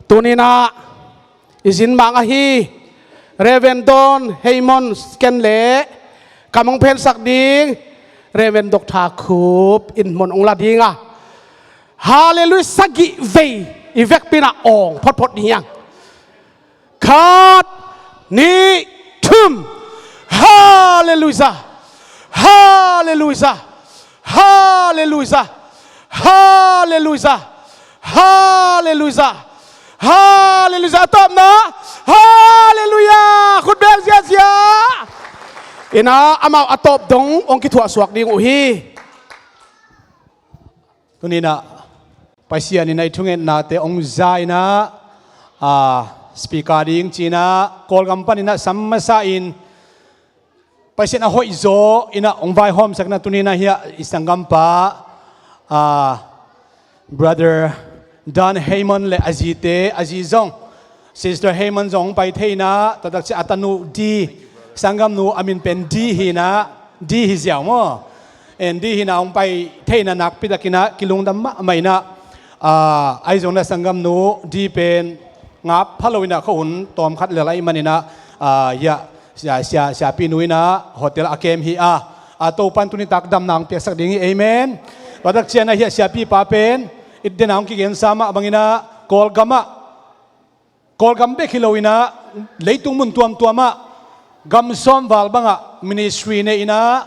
tunina isin mga hi Revendon Haymon Skenle kamang pen sakding Revendok Thakup in mon ong ladinga hallelujah sagi vei ivek pina ong pot niyang kat ni tum hallelujah hallelujah hallelujah hallelujah hallelujah hallelujah top na hallelujah khut bel sia sia ina amau atop dong ong kithua suak ding uhi tunina paisian inai thungen na te ong zaina speaker ding china call company na sammasa in paisian a hoi zo ina ong vai hom sakna tunina hia isangampa brother Dan Haymon le azite azizong sister Haymon zong pai theina tadak chi atanu di sangam nu amin pen di hina di hi jiao mo en di hina ong pai theina nak pitakina kilungdam ma maina ai zong na sangam nu di pen ngap phalowina khun tom khat le lai manina ya sia pinuina hotel akem hi to pan tuni tak dam nang pek sak ding amen tadak chiana hi sia pi pa pen iddenang ki gen sama bangina kol gambe khilowina leitung mun tuama gam som wal banga ministry ne ina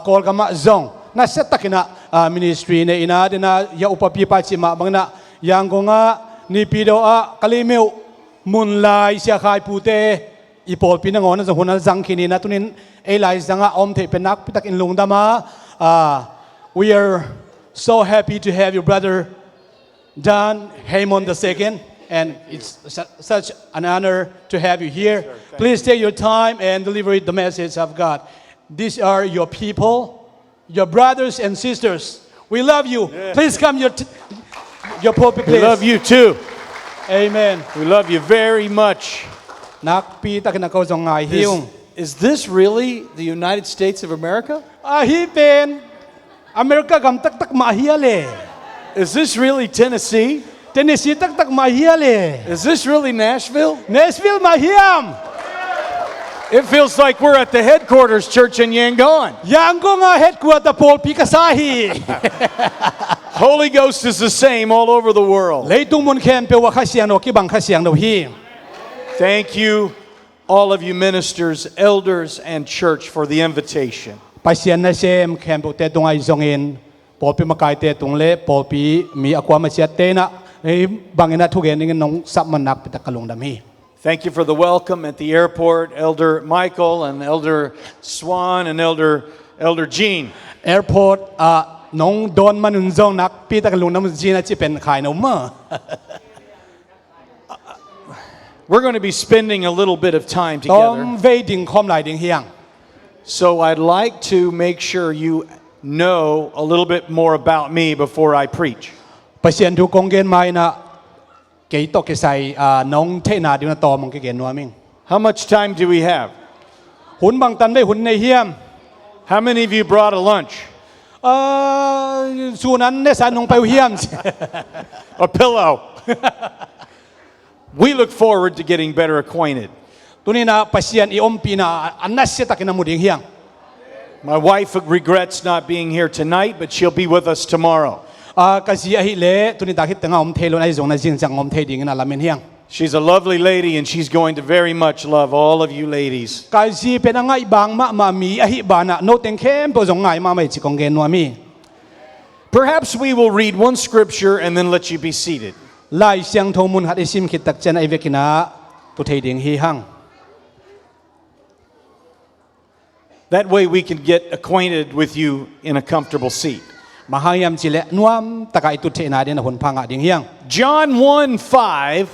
kol gama zong na setakina ministry ne ina dina ya upapi pa chima bangna yangonga ni pido kalimeu munlai sia khai pute ipol pinangon zo hunal jangkhini na tunin elai zanga om the penak pitak in lungdama we are so happy to have your brother Dan Haymon II, and it's such an honor to have you here. Sure, please take your time and deliver the message of God. These are your people, your brothers and sisters. We love you. Yeah. Please come your pulpit, please. We love you too. Amen. We love you very much. Is this really the United States of America? America gam tak tak mahiale. Is this really Tennessee? Tennessee tak tak mahiale. Is this really Nashville? Nashville mahiam. It feels like we're at the headquarters church in Yangon. Yangon headquarter Paul Pikasahi. Holy Ghost is the same all over the world. Thank you, all of you ministers, elders, and church for the invitation. Polpi makai te tungle polpi mi akwa machiat te na bangina thugening nong sapmanak pitakalung dami. Thank you for the welcome at the airport, Elder Michael and Elder Swan and Elder Jean. Airport nong don manunzong nak pitakalung nam Jean chi pen khai no ma. We're going to be spending a little bit of time together. So I'd like to make sure you know a little bit more about me before I preach. How much time do we have? How many of you brought a lunch? A pillow. We look forward to getting better acquainted. My wife regrets not being here tonight, but she'll be with us tomorrow. She's a lovely lady, and she's going to very much love all of you ladies. Perhaps we will read one scripture and then let you be seated. That way we can get acquainted with you in a comfortable seat. John 1:5.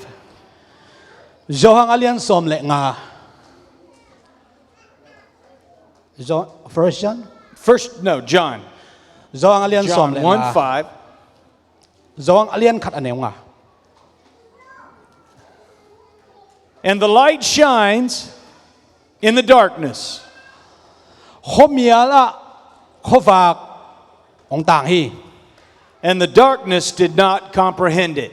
John 1:5. And the light shines in the darkness. And the darkness did not comprehend it.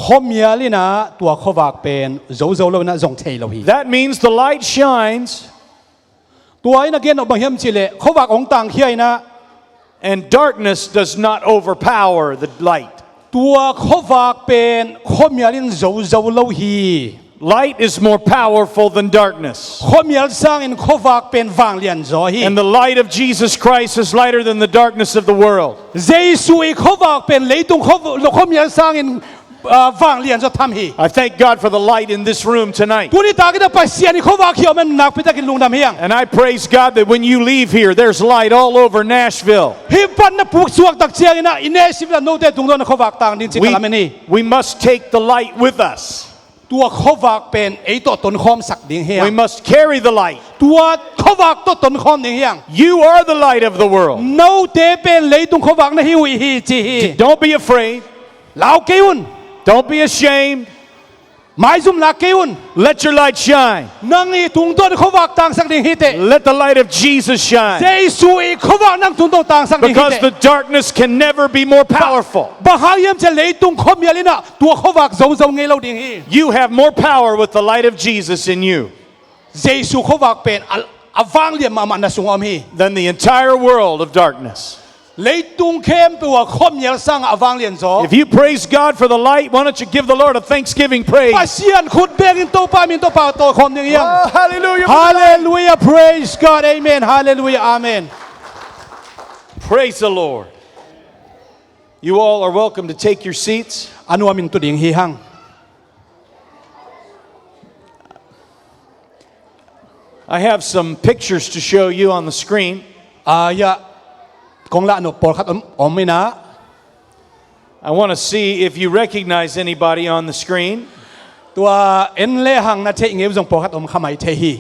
ขมยาลินะตัวขวากเป็นโจโจโลนะจงเทโลฮี That means the light shines ตัวไอ้นักเรียนออกมาเฮียมจิเลขวากองต่างเฮียนะ and darkness does not overpower the light. ตัวขวากเป็นขมยาลินโจโจโลฮี Light is more powerful than darkness. ขมยาลสร้างอินขวากเป็นวางเลียนโจฮี And the light of Jesus Christ is lighter than the darkness of the world. เยซูอีขวากเป็นเลยตุงขมยาลสร้างอินวางเลียนโจทำฮี I thank God for the light in this room tonight. ตัวนี้ตากินไปเสียนี่ขวากเขียวมันหนักไปตะกินลุงดำเฮียง And I praise God that when you leave here, there's light all over Nashville. ฮิปันนะผูกสวกตักเชียงนะอินเนสิบละโนเตตุงโดนขวากต่างดินสิกลาเมนี We must take the light with us. ตัวขวากเป็นไอ้ตัวตนคอมสักดิ่งเฮียง We must carry the light. ตัวขวากตัวตนคอมดิ่งเฮียง You are the light of the world. โนเตเป็นเลยตุงขวากนะฮิวอีฮีจีฮี Don't be afraid. ลาวเกิวน Don't be ashamed. หมายซุ่มลาเกิวน Let your light shine. นังอีตุงต้นขวากต่างสักดิ่งฮิเต Let the light of Jesus เจ shine. สุอีขวากนั่งตุงต้นต่างสักดิ่งฮิ Because เต the darkness can never be more powerful. บางเยี่ยมจะเลยตุงคมยาลินะตัวขวากโจโจเงเราดิ่งฮี You have more power with the light of Jesus in you เจสุขวากเป็นอวางเลียมมามันนะสุงอมฮี than the entire world of darkness. เลยตุงเข้มตัวคมยาลสร้างอวางเลียนโจ If you praise God for the light, why don't you give the Lord a thanksgiving praise? ปาเซียนขุดเบกินโตปามินโตปาโตคมดิ่งยัง Oh, hallelujah. Hallelujah praise God amen Hallelujah amen Praise the Lord. You all are welcome to take your seats. อนุอามินตุดิ่งฮีหัง I have some pictures to show you on the screen. อายะกงละนุปอลคัดอมไม่นะ I want to see if you recognize anybody on the screen. ตัวเอ็นเลหังนะเทงเอวจงปอลคัดอมขมายเทฮี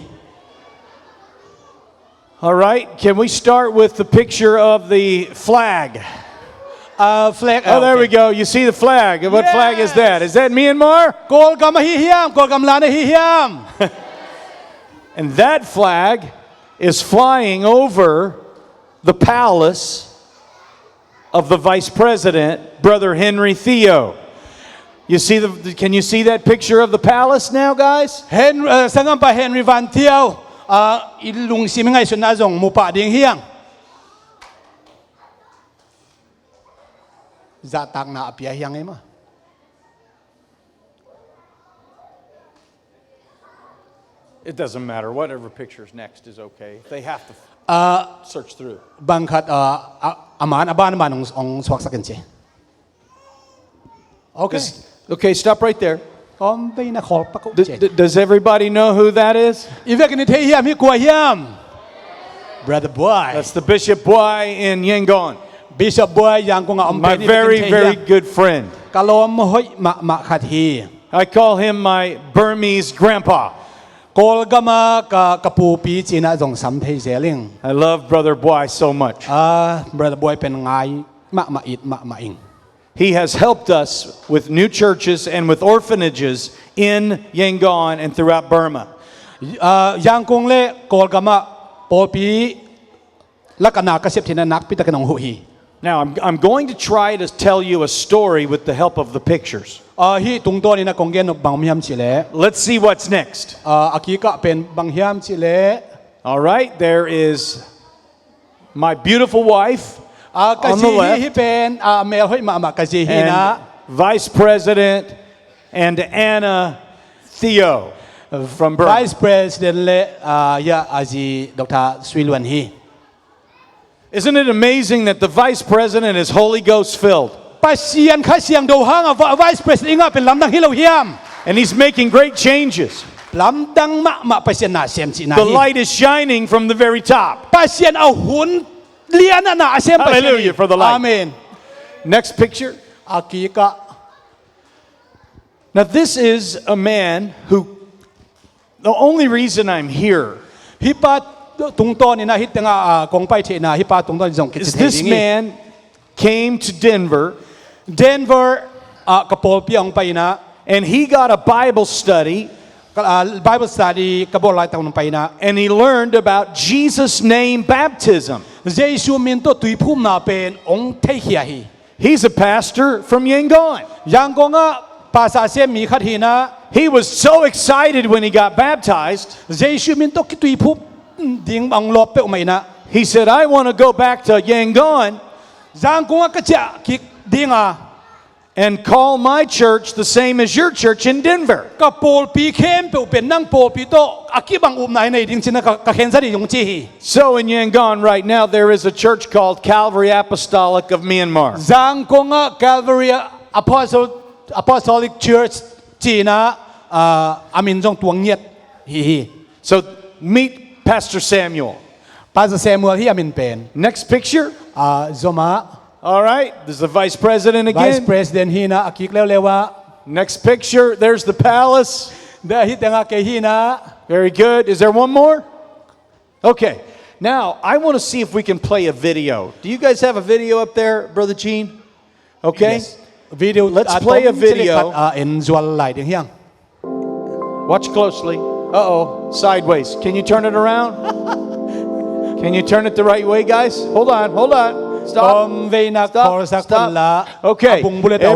All right, can we start with the picture of the flag? แฟลก Oh, there we go. You see the flag. What flag is that? Is that Myanmar? โกลกำมาฮีเฮียมโกลกำลานะฮีเฮียม And that flag is flying over the palace of the Vice President, Brother Henry Theo. Can you see that picture of the palace now, guys? เห็นสังกัมปะเฮนริวันเที่ยวอิลุงซิมไงสุนาจงมูปะดิ่งเฮียงจะตักนาอภิยยังไงมา It doesn't matter. Whatever picture's next is okay. They have to search through. บังคัดอามานอบานบานองสวักสักกันเจ Okay Okay, stop right there. ก็ไม่น่าขอปะกุเจ Does everybody know who that is? อีเวกันนี่เทียมฮีกัวเฮียม Brother Boy That's the Bishop Bwai in Yangon. Bishop Boy ยังคงอม My very, very good friend. กะลอมหอยมาขัดฮี I call him my Burmese grandpa. โกลกามากะปูปีจีน่าจงสัมเพเซลิง I love Brother Bwai so much. Brother Boy เป็นไงมาอิดมาอิง He has helped us with new churches and with orphanages in Yangon and throughout Burma. ยังคงเล่โกลกามาปอปีลักนากระเสพที่นักพิตะกันองหุฮี Now, I'm going to try to tell you a story with the help of the pictures. ฮีตุงตัวนี้นะคงเกนบังเฮียมชิเล Let's see what's next. อากีกะเป็นบังเฮียมชิเล All right, there is my beautiful wife กะ on จี the ฮี left เป็นเมลให้มากะจีฮีนะ and Vice President and Anna Theo from Burma. Vice President เลยาอาจีดร.สวิลวันฮี Isn't it amazing that the Vice President is Holy Ghost filled? ปัสเซียนข้าเสียงดูห้างVice President เป็นลำดังฮิโลเฮียม And he's making great changes. ลำดังมาปัสเซียนน่าเสียมจีน่า The light is shining from the very top. ปัสเซียนเอาหุ่นเลียนน่าเสียมปัสเซียน Hallelujah for the light. Amen Next picture. อากีกะ Now, this is a man who, the only reason I'm here ฮิปาตุงตอนนี่นะฮิตงากงไปเทนะฮิปาตุงตอนจงกิจ is เท this นี่ man came to Denver Denver กระโปรงปีองไปนะ and he got a Bible study Bible study กระโปรงลายตรงไปนะ and he learned about Jesus' name baptism. เยซูมินตัวตุยพุ่มนาเป็นองค์เทียฮี He's a pastor from Yangon. ยังกง Pasa se mi khat hi na He was so excited when he got baptized. Jesu min to ki tui phu ding bang lop pe umai na He said, I want to go back to Yangon Zang kunga ka cha ki dinga and call my church the same as your church in Denver. ka pol pi khem pe pen nang pol pi to akibang nai nei ding china ka khen sa ri yong chi hi So in Yangon right now, there is a church called Calvary Apostolic of Myanmar. Zang kunga Calvary Apostolic Church China amin jong tuang nyet hi So meet Pastor Samuel. Pastor Samuel hi amin pen Next picture. zoma All right, there's the vice president Vice again. President hi na akik lewa Next picture, there's the palace. da hi tanga ke hi na Very good. Is there one more? Okay. Now, I want to see if we can play a video. Do you guys have a video up there, Brother Gene? Okay. Yes. Video Let's play a video. in zual lai ding hiang Watch closely. Uh-oh, sideways. Can you turn it around? Can you turn it the right way, guys? Hold on. Stop. ve na kor sa kon la Okay, abung bulet daw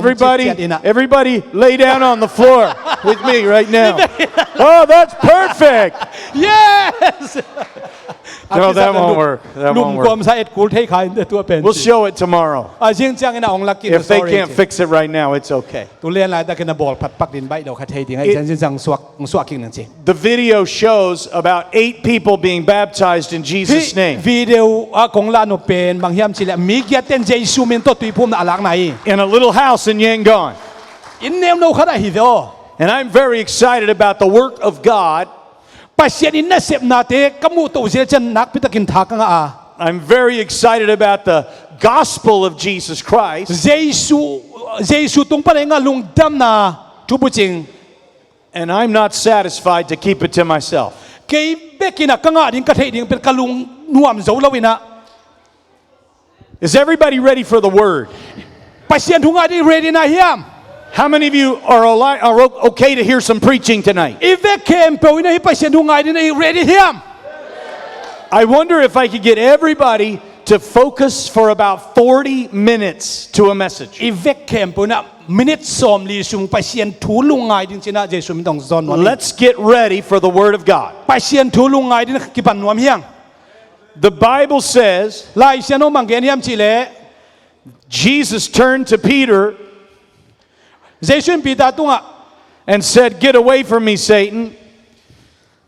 everybody lay down on the floor with me right now. Oh, that's perfect. yes No, that won't work. That lum won't kom work. sa et kul thei khai de tu pen We'll show it tomorrow. jing chang ina ong lak ki If they can't fix it right now, it's okay. tu len lai da ken bol phat pak din bai do kha thei ding ai jing chang suak king nang chi The video shows about 8 people being baptized in Jesus' name video kong la no pen bang hiam chi la mi gya ten jesu min to tui phum na alak nai in a little house in Yangon. in nem no khara hi do And I'm very excited about the work of God. pasien in na sep na te kamu to je chen nak pitakin thak nga a I'm very excited about the gospel of Jesus Christ. jesu tung pa nga lung dam na tu bu ching And I'm not satisfied to keep it to myself. ke bekina ka nga ding ka thei ding per kalung nuam zo lawina Is everybody ready for the word? pasien thunga di ready na hiam How many of you are okay to hear some preaching tonight? If kem pe ina hi pasien thunga di na ready hiam I wonder if I could get everybody to focus for about 40 minutes to a message. if kem pe na minute som li sung pasien thu lungai din china jesu min dong zon wa Let's get ready for the word of God. pasien thu lungai din ki pan nuam hiang The Bible says lai sian no manggen hiam chi le Jesus turned to Peter jesu pi da tunga and said, "Get away from me, Satan.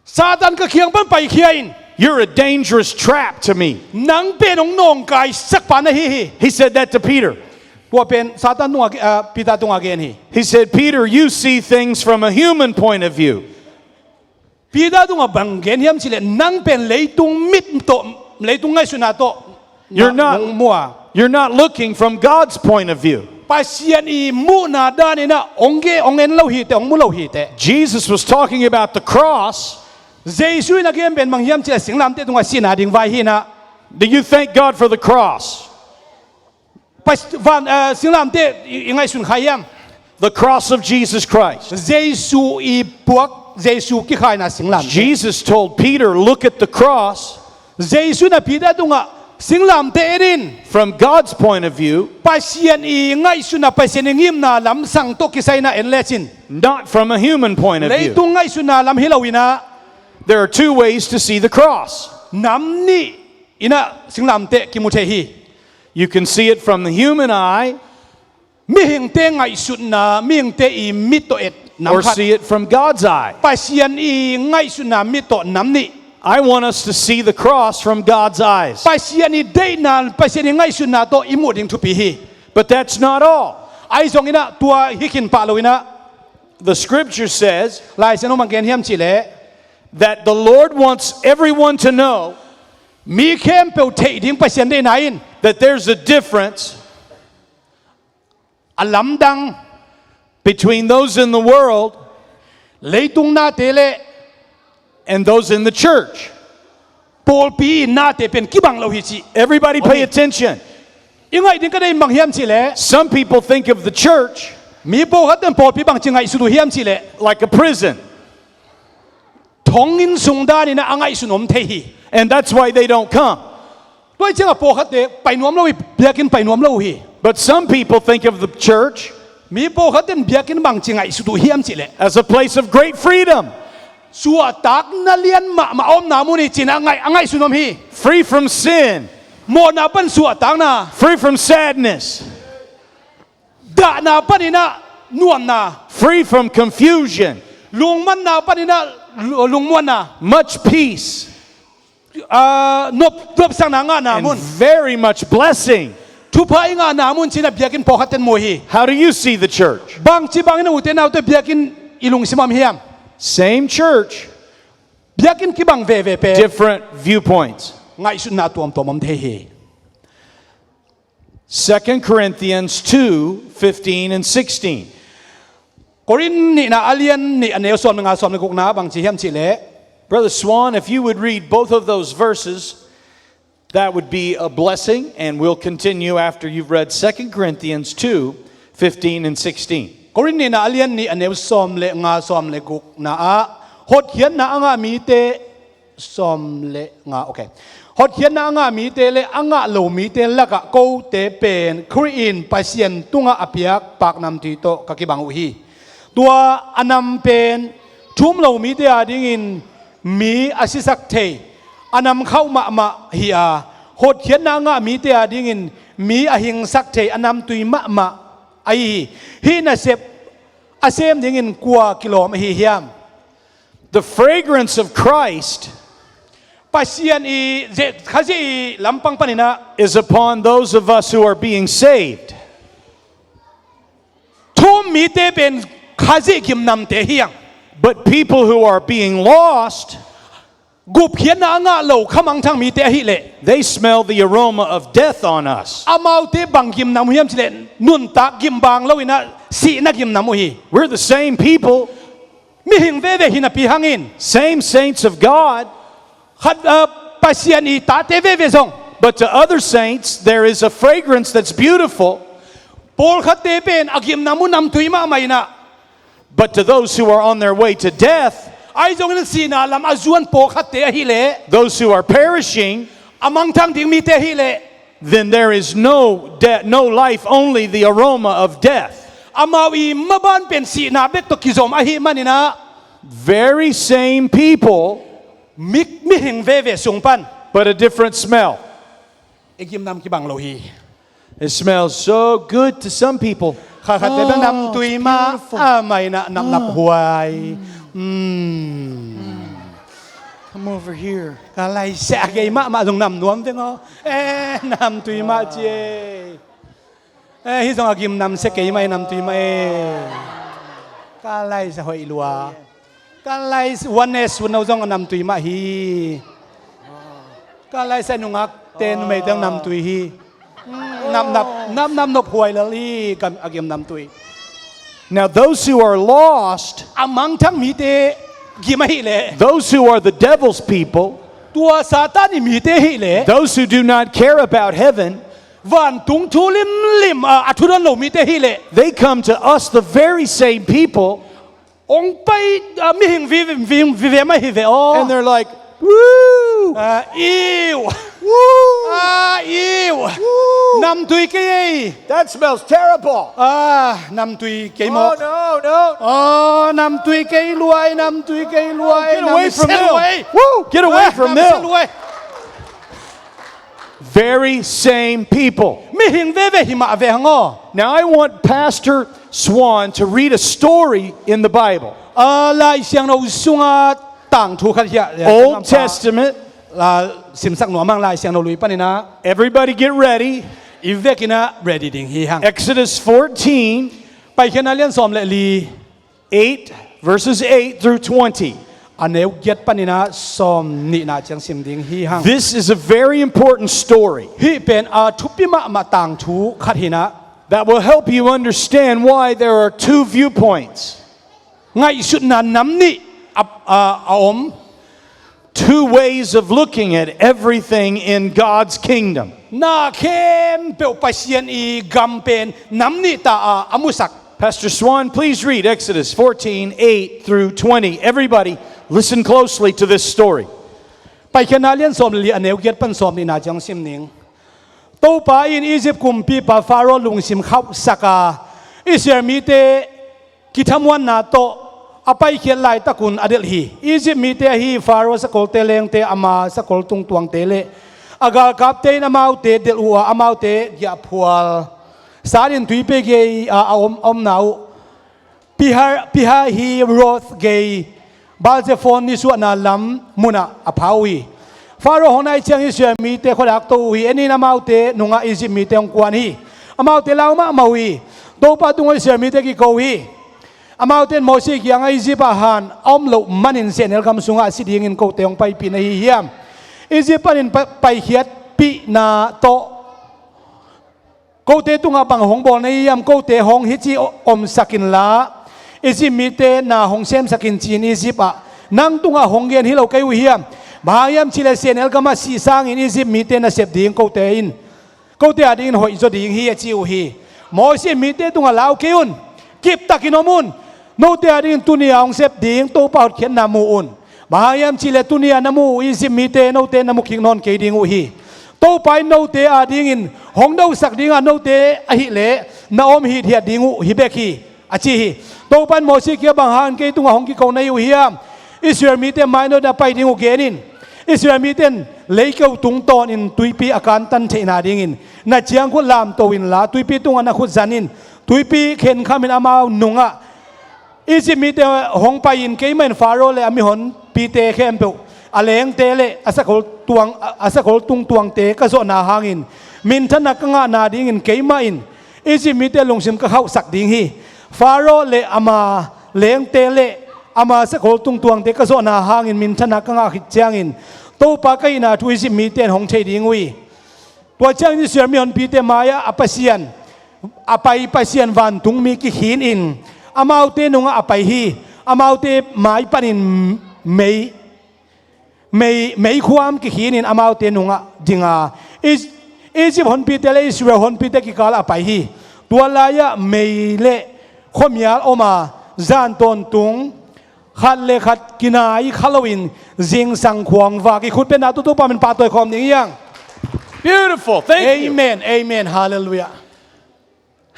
satan ka khiang pan pai khiain You're a dangerous trap to me." nang pe nong nong kai sak pa na hi He said that to Peter. wa pen satan tunga pi da tunga gen hi He said, "Peter, you see things from a human point of view. pi da tunga bang gen hiam chi le nang pen leitung mit to leitung ngai suna to You're not- mua You're not looking from God's point of view." pasien i mu na da ni na ongen lo hi te ong mu lo hi te Jesus was talking about the cross. jesu na gen ben mang hiam chi sing lam te tunga sina ding vai hi na Do you thank God for the cross? pas van sing lam te ingai sun khayam The cross of Jesus Christ. jesu i puak jesu ki khai na sing lam Jesus told Peter, "Look at the cross jesu na pi da tunga sing lam te erin from God's point of view, pasien i ngai suna pasien ngim na lam sang to ki sai na en lechin not from a human point of view." leitung ngai suna lam hilawina There are 2 ways to see the cross. nam ni ina sing lam te ki mu the hi You can see it from the human eye mi hing te ngai suna mi hing te i mi to et nam or khat see it from God's eye. pasien i ngai suna mi to nam ni I want us to see the cross from God's eyes. pasien i dei na pasien i ngai suna to i mu ding thu pi hi But that's not all. ai zong ina tua hikin pa lo ina The scripture says lai se no mang gen hiam chi le that the Lord wants everyone to know mi khem pe thei ding pasien de na in that there's a difference alam dang between those in the world leitung na te le and those in the church. pol pi na te pen ki bang lo hi chi Everybody pay attention. ingai ding ka dei mang hiam chi le Some people think of the church mi po hat den pol pi bang chi ngai su du hiam chi le like a prison, thong in sung da ni na angai su nom thei hi and that's why they don't come. toi chang po hat de pai nuam lo hi biakin pai nuam lo hi But some people think of the church มีโปขัดเต็นเบียกินบังจิงไงสุดเฮียมจิเล as a place of great freedom, สัวตักนาเลียนมาอมนามุนีจินะไงสุนมฮี free from sin, โมนาเป็นสัวตักนา free from sadness, ดานาปนินะนวลนา free from confusion, ลุงมันนาปนินะลุงมวนนา much peace, นบสังนางานามุน and very much blessing. ทุพายงานามุนจินะเบียกินโปขัดเต็นโมฮี How do you see the church? บางจีบางนะอุเทนเอาแต่เบียกินอิลุงสิมามเฮียม Same church, เบียกินกี่บางเวเป different viewpoints. ไงสุดนาตัวมันเทเฮ 2 Corinthians 2:15 and 16. กรินนี่นะอาเลียนนี่อันเนวสอนงาสอนในกุกนาบางจีเฮียมจิเล Brother Swan, if you would read both of those verses, that would be a blessing, and we'll continue after you've read 2 Corinthians 2:15 and 16. กรินนี่นะอาเลียนนี่อันเนวสอนเลงาสอนเลกุกนาฮดเขียนนะงามีเตสอมเลงาโอเคฮดเขียนนะงามีเตเลงาโลมีเตละกะโกเตเป็นครีอินปาเซียนตุงอเปียกปากนำทีโตกะกิบังอุฮีตัวอนำเป็นชุมโลมีเตอดิ่งมีอาศิสักเทอนำเข้ามาฮีอาฮดเขียนนะงามีเตอดิ่งมีอหิงสักเทอนำตุยมาไอฮีน่ะเซบอาเซมดิ่งกว่ากิโลมฮีเฮียม The fragrance of Christ Pasian I kasi lampang panina is upon those of us who are being saved. Tum mite ben kasi kimnam te hiyang. But people who are being lost, Gup hian na nga lo kamang tang mite hile. they smell the aroma of death on us. Amaw te bang kimnam hiyam sile nun ta gimbang lo ina si na kimnam hi. We're the same people, Mihing veve hinapihangin. same saints of God, Had pasian I tate veve zong. but to other saints there is a fragrance that's beautiful. Pol khate ben agim namu nam tuima mayna. But to those who are on their way to death, Ay zong ina sina lam azuan po khate hile. those who are perishing, Amang tang ding mite hile. then there is no life, only the aroma of death. Amawi maban pen si na bek to kizom ahi manina. Very same people, Mihing veve sungpan. but a different smell. Igim nam kibang lohi. It smells so good to some people. Khakat bebe nam tuima amay na nam naphuay. Come over here. Kalay sa agay ma zong nam nuam tengo. Nam tuima je. Hisong agim nam se kay may nam tuima Kalay sa hoy ilwa. Kalay oneness unaw zong nam tuima hi. Kalay sa nungak ten may tang nam tui hi. Nam nop huay lali kam agim nam tui. Now, those who are lost, Amang tang mite gimahile. those who are the devil's people, Tua satan mite hile. those who do not care about heaven, Van tung tulim aturan lo mite hile. they come to us, the very same people, Ong pai mihing vive ma hive o. and they're like, woo! Ew. Woo! Ew. Woo! Nam tui kay. That smells terrible. Nam tui kay Oh, mo. no. Nam tui kay luay, nam tui kay luay. Get away from them. Woo! Get away from them. Very same people. Mihing vive hima ave hango. Now, I want Pastor Swan to read a story in the Bible. Lai siang no sunga tang tu khat ya. Old Testament. Simsak no amang lai siang no lui panina. Everybody get ready. Ivekina ready ding hi hang. Exodus 14, Pai kena lian som le li 8, verses 8 through 20. aneu get panina som ni na chang sim ding hi hang. This is a very important story Hi pen thupima ma tang thu khat hina. that will help you understand why there are two viewpoints, Ngai sut na nam ni om two ways of looking at everything in God's kingdom. na kem pe pasien I gam pen nam ni ta amusak. Pastor Swan, please read Exodus 14, 8 through 20. Everybody, listen closely to this story. Pai kena lian som li aneu get pan som ni na chang sim ning. To pa in Egypt kumpi pa Pharaoh lung sim khau saka อิสราเอลมีเตกิทำวันนาโตอภัยเขียนลายตะกุนอเดลฮีอียิปต์มีเตฮีฟาโรสกอลเตเลงเตอามาสกอลตุงตวงเตเลอากาลกับเตนอมาวเตเดลอัวอมาวเตยาพัวสารินตุยเปเกยอาอมนาวพิฮาฮีโรธเกยบาลเซฟอนนิสวนาลัมมุนาอภาวีฟาโรห์ในเชียงอิสราเอลมีเตคนอักตูฮีอันนี้นอมาวเตนุงาอียิปต์มีเตองกวนฮีอมาวเตลาวมาวีโตปาตุงอิสราเอลมีเตกิโกฮีอมาวเตนโมซิกยังอียิปต์หันอมโลมันอินเซนเอลคำสุงอาสิดีงินโกเตองไปปีนฮีเฮียมอียิปต์นินไปเขียดปีนาโตกูเตตุงอาบังหงบอลในยามกูเตหงฮิจิอมสักินลาอียิปต์มีเตนาหงเซมสักินจีนอียิปต์นั่งตุงอาหงเกียนฮิโลเกวิเฮียมบางยามชิเลเซนเอลก็มาสีสางอินอียิปต์มีเตนาเสพดิ่งกูเตอินกูเตอดิ่งหอยจดิ่งฮีจิวฮีโมซิมีเตตุงอาลาวเกยุนกิบตักินอมุนโนเตอดิ่งตุนียองเสพดิ่งตัวเป่าเขียนนามูอุนบางยามชิเลตุนียนามูอียิปต์มีเตโนเตนามุขิงนอนเกดิ่งอุฮีโตไปโนเตอาดิ่งินหงดาวสักดิ่งอาโนเตอหิเลนาอมฮิเทียดิ่งอุฮิเบกีอาชีฮีโตปันโมซิเกียบังฮันเกตุงหงกิโกในอุฮิยามอิสราเอลมีเตไม่โนดาไปดิ่งอุเกนินอิสราเอลมีเตนเลเกวตุงตอนอินตุยปีอาการตันเทนาดิ่งินนาเจียงคุณลามโตวินลาตุยปีตุงอนาคุจันินตุยปีเข็นขามินอามานุงะอิจิมีเตหงไปอินเกย์มันฟาโรเลอามิหนปีเตเข้มเปวอเลงเตเลอาศักลตุงตวงเตก็โซนาหางอินมินทนักงานาดิ่งินเกย์มาอินอิจิมีเตลงซิมก็เข้าสักดิ่งฮีฟาโรเลอามาเลงเตเลอามาสักลตุงตวงเตก็โซนาหางอินมินทนักงาขิดเจียงอินโตปากไกนาทุยสิมีเตหงเชดิ่งวีตัวเจ้าอิสราเอลมีหนปีเตมายาอปัสยันอภัยปัสยันวันตุงมีกิหินอินอามาวเตนุงอภัยฮีอามาวเตไม้ปันินไม่ความกิหินินอามาวเตนุงจิงาอียิปต์หนปีเตเลอิสราเอลหนปีเตกิกาลอภัยฮีตัวลายะไม่เละขมยาออกมาจานตนตุงขัดเลขัดกินายขลวินจิงสังควงวากิขุดเป็นนาตุตุปาเป็นปาตัวคอมนี้ยัง Beautiful. Thank you. Amen Amen Hallelujah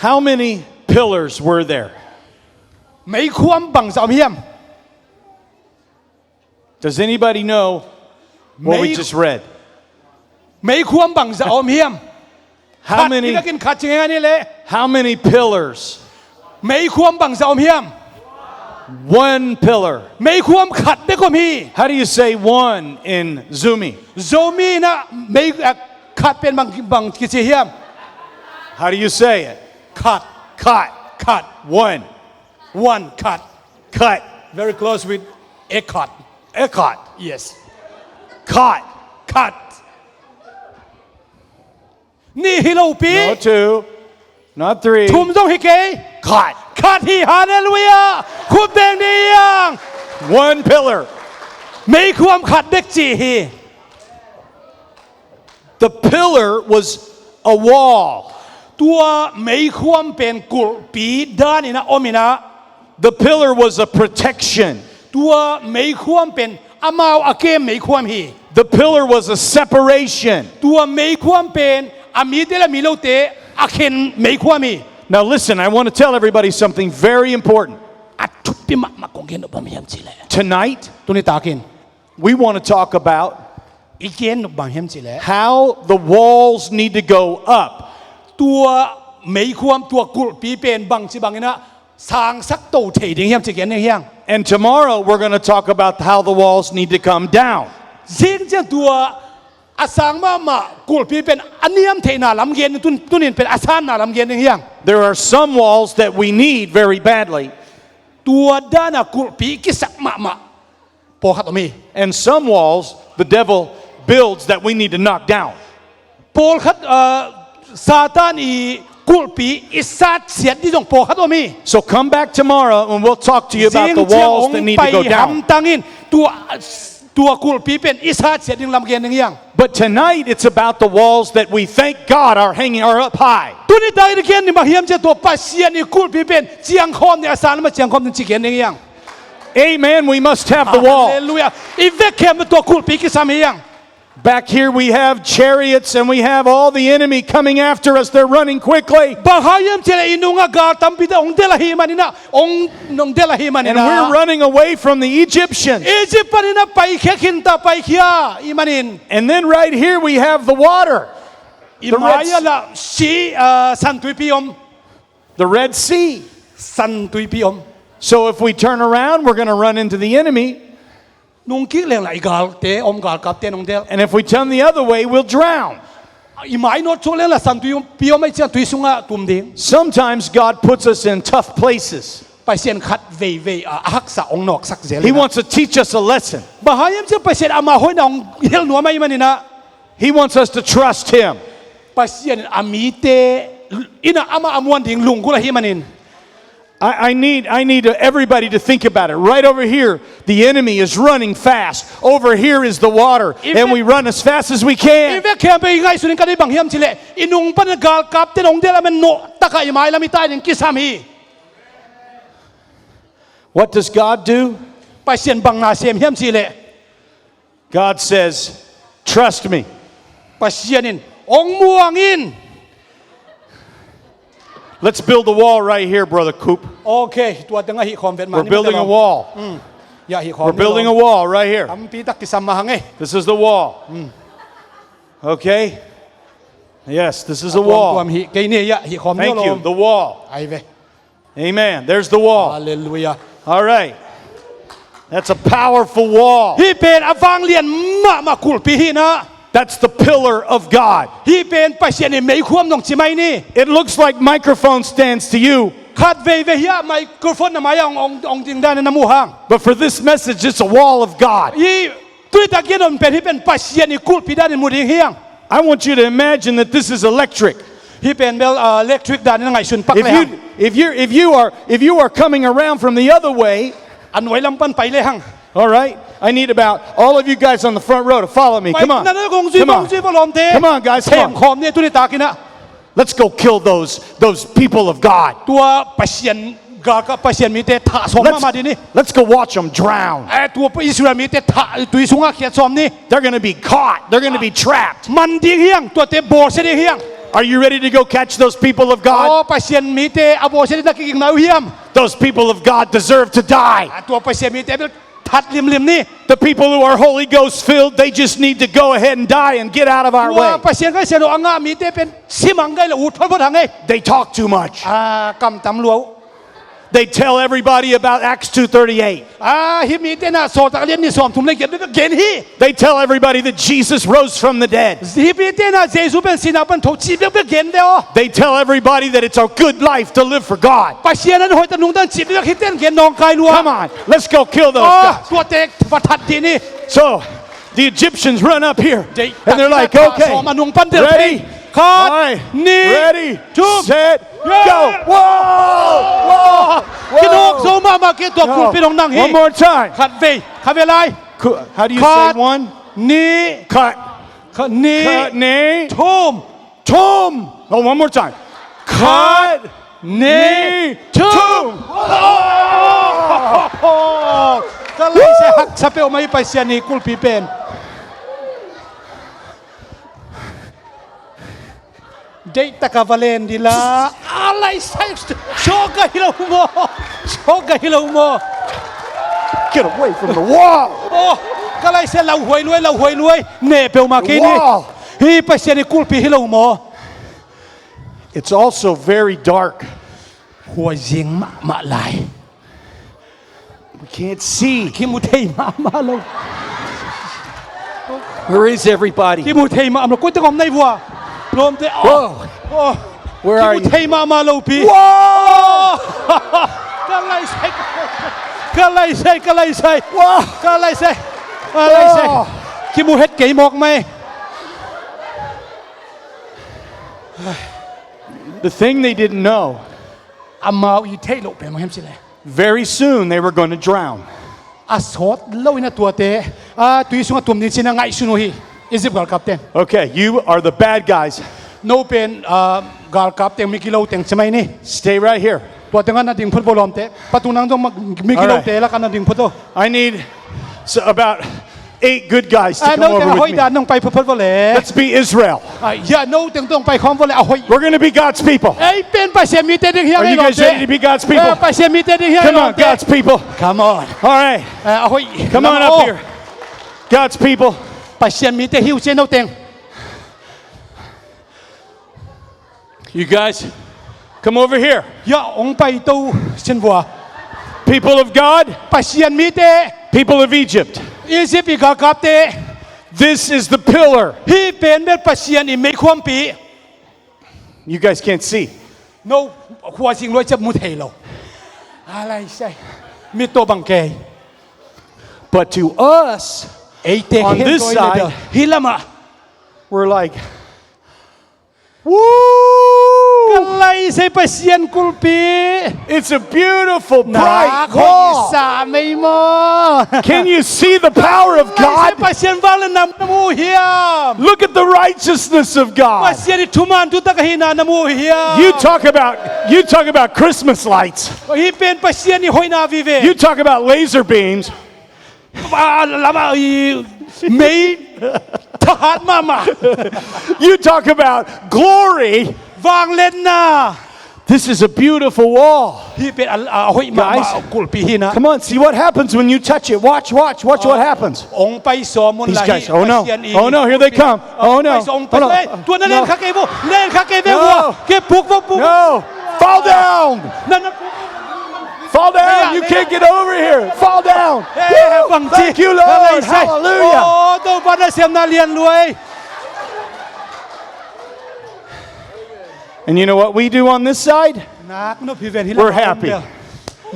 How many pillars were there? ไม่ความบังสามเฮียม Does anybody know what we just read? ไม่ความบังสามเฮียม How many? ขัดกินขัดจริงไงนี่เลย How many pillars? ไม่ความบังสามเฮียม One pillar. ไม่ความขัดได้ก็มี How do you say one in Zumi? โซมีนะไม่ขัดเป็นบางกิจเฮียม How do you say it? ขัด Cut. ขัด One. one ขัด Cut. very close with a cut Ecot. yes Cut. ขัดนี่ฮิโลปี No two. Not three. ทุ่มต้องฮิเกย์ Cut. ขัดที่ฮาเลลูยาคุณเดงนี่ยัง One pillar. ไม่ความขัดเด็กจีฮี The pillar was a wall. ตัวไม่ความเป็นกุลปีด้านนี้นะอมินะ The pillar was a protection. ตัวไม่ความเป็นอามาวอาเกมไม่ความฮี The pillar was a separation. ตัวไม่ความเป็นอามีเตละมีโลเตอาเคนไม่ความฮี Now listen, I want to tell everybody something very important. อัดทุบปิมะคงเกนอบามยามจิเล Tonight, ตัวนี้ตาเกน we want to talk about อีเกนอบามยามจิเล how the walls need to go up. ตัวไม่ความตัวกุลปีเป็นบางสิบางนะสร้างสักโตเทดิ่งยามจิเกนเนี่ยยัง And tomorrow, we're going to talk about how the walls need to come down. สิ่งที่ตัวอาสางมากุลปีเป็นอันนี้ยามเทนาลำเย็นตุนินเป็นอาสานนาลำเย็นเนี่ยยัง There are some walls that we need very badly, ตัวด้านกุลปีกิสักมาพอขัดมี and some walls the devil builds that we need to knock down. พอขัดซาตานอีกุลปีอิสัตเสียที่ต้องพอขัดมี So come back tomorrow, and we'll talk to you about the walls that need to go ไป down. ทำตังอินตัวกุลปีเป็นอิสัตเสียดิ่งลำเย็นเนี่ยยัง But tonight, it's about the walls that we thank God are up high. ตัวนี้ได้เกนนี่มาเฮียมจะตัวปัสเซียนี่กุลปีเป็นเจียงคอมเนี่ยอาสานมาเจียงคอมนี่จิเกนเนี่ยยัง Amen. We must have the ฮา wall. เลลูยาอีเวกเข้มตัวกุลปีกิสามียัง Back here we have chariots and we have all the enemy coming after us. They're running quickly. Bahayam sila inunga gar tampida ong delahi manina ong nong delahi And manina. we're running away from the Egyptians. Egypt panina paikhe kinta paikya imanin. And then right here we have the water, Imaya la si santui piom the Red Sea. santui piom. So if we turn around, we're going to run into the enemy. Nung ki leng la igal te om gal kap te nong del. And if we turn the other way, we'll drown. Imay no chole la santui piom ay sia tui sunga tumding. Sometimes God puts us in tough places. Pasien khat vei vei hak sa ong nok sak zel. He wants to teach us a lesson. Bahayam sia pasien ama hoi na ong hel no mai manina. He wants us to trust Him. Pasien amite ina ama amuan ding lungkula himanin. I need everybody to think about it. Right over here, the enemy is running fast. Over here is the water, and we run as fast as we can. Ive kaya pe ngai sunin kani banghiam chile inung pan gal kap te ong dela men no taka imai lamita ning kisam hi. What does God do? Pasien bang na sem hiam chile. God says, trust me. Pasienin ong muangin. Let's build a wall right here, Brother Coop. Okay, tua tengah hi konven We're building a wall. Ya hi We're building a wall right here. Ampi tak kisam mahang This is the wall. Okay? Yes, this is a wall. Tuam hi kay ni ya hi kom Thank you. The wall. Ai ve. Amen. There's the wall. Hallelujah. All right. That's a powerful wall. Hi pen avang lian ma kulpi hi na. That's the pillar of God. Hi pen pasien ni mei khuam nong chimai ni. It looks like microphone stands to you, Khat vei ve ya microphone na maya ong ding dan na muhang. but for this message, it's a wall of God. I tui tak yenon pen hi pen pasien ni kulpi dan mu ding hiang. I want you to imagine that this is electric. Hi pen bel electric dan na ngai sun pak le. If you are coming around from the other way, An wai lam pan pai le hang. all right, I need about all of you guys on the front row to follow me. Come on. Na na gong zui Come bong on. zui bolom te. Come on, guys. Tem Come on. khom ne tu ni takina. Let's go kill those people of God. Tua pasien ga ka pasien mi te tha som ma di ni. Let's go watch them drown. Tua pa Israel mi te tha tui sunga khiat som ni. They're going to be caught. They're going to be trapped. Man ding hiang tua te bor se ding hiang. Are you ready to go catch those people of God? Oh pasien mi te abo se na ki ngau hiam. Those people of God deserve to die. Tua pasien mi te that lim ni. The people who are Holy Ghost filled, they just need to go ahead and die and get out of our Tua way. pasien ka se lo anga mi te pen simangai la ut phot hang ai. They talk too much. Kam tam luau. They tell everybody about Acts 2:38. Hi mi te na so tak lian ni som tum le get gen hi. They tell everybody that Jesus rose from the dead. Hi mi te na Jesu pen sinapan tho chi be gen de o. They tell everybody that it's a good life to live for God. Pasien an hoi ta nung dan chi be hiten gen nong kai lua. Come on, let's go kill those guys. Tua te pathat di ni. So the Egyptians run up here They- and they're like, so okay, manung pan del ready, pay. Cut, Alright, ni, ready, tum, set, yeah. go. Whoa! Kinok so mama ke to kul pinong nang hi. One more time. Khat ve, khabe lai. How do you Cut. say one? Ni, Cut. ni, Cut. Ni. tum, Tom. Oh, one more time. Cut. ni, Tum. Kalai se hak sa pe o mai pasien ni kul pi pen. Date taka valen dila. Alay sai. Shoga hilaw mo. Shoga hilaw mo. Get away from the wall. Oh, kalay se lau huay luay. Ne pe umakini. Wow. Hi pasien ni kul pi hilaw mo. It's also very dark. Huay jing ma lai. We can't see. Kimutay ma lo. Where is everybody? Kimutay ma lo. Kuy tengom nai bua. Lom te. Whoa. Oh. Where are you? Kimutay ma lo pi. Whoa! Kalay say. Kalay say. Wow! Kalay say. Oh. Kimu het kay mok may. The thing they didn't know, Amao you tay lo pe mo hem sila. very soon they were going to drown. Asot lo ina tuate. Tui sunga tum ni sina ngai sunuhi. Isip gal kapten. Okay, you are the bad guys. No pen gal kapten mikilo teng semai ni. Stay right here. Tua tengan na ding football om te. Patunang dong mikilo Alright. te la kana ding photo. I need about 8 good guys to come no over teng hoi with dan me. nong pai phot vo le Let's be Israel. ya no teng tong pai khom vo le a hoi We're going to be God's people. ai pen pa se mi te ding hiang Are ai you lom guys ready to be God's people? pa se mi te ding hiang Come lom on, God's people. come on All right. a hoi Come on up here. God's people. pa se mi te hiu che no teng You guys, come over here. ya ong pai to chen bua People of God, pa se mi te people of Egypt. Egypt i ga kap te This is the pillar. hi pen met pa se ni me khom pi You guys can't see. no hua sing loi chap mu thei lo alai sai mi to bang ke But to us, ei te On this side, hi lama we're like, kalai sai pa sian kulpi it's a beautiful, na bright ko wall. sa mei mo Can you see the power of sai God? pa sian wal nam mu hiam Look at the righteousness of pa God. sian tuman tu ta hi na mu hiam You talk about Christmas lights. hi pen pa sian ni hoi na vi ve You talk about laser beams. lama i mei ta hat mama You talk about glory. wang len na This is a beautiful wall. hi pen hoi ma Guys. kulpi hi na Come on, see what happens when you touch it. Watch what happens. ong pai so mon These la guys, oh no, here they come. Oh no, ong hold pai on. tu na len No. kha ke bo len kha ke ve No. wo ke puk wo puk No, fall down. na na Fall down. You can't get over here. Fall down. Woo! Thank you, Lord. Hallelujah. oh do ba na sem na lian luai And you know what we do on this side? nak no pi ven hi We're happy.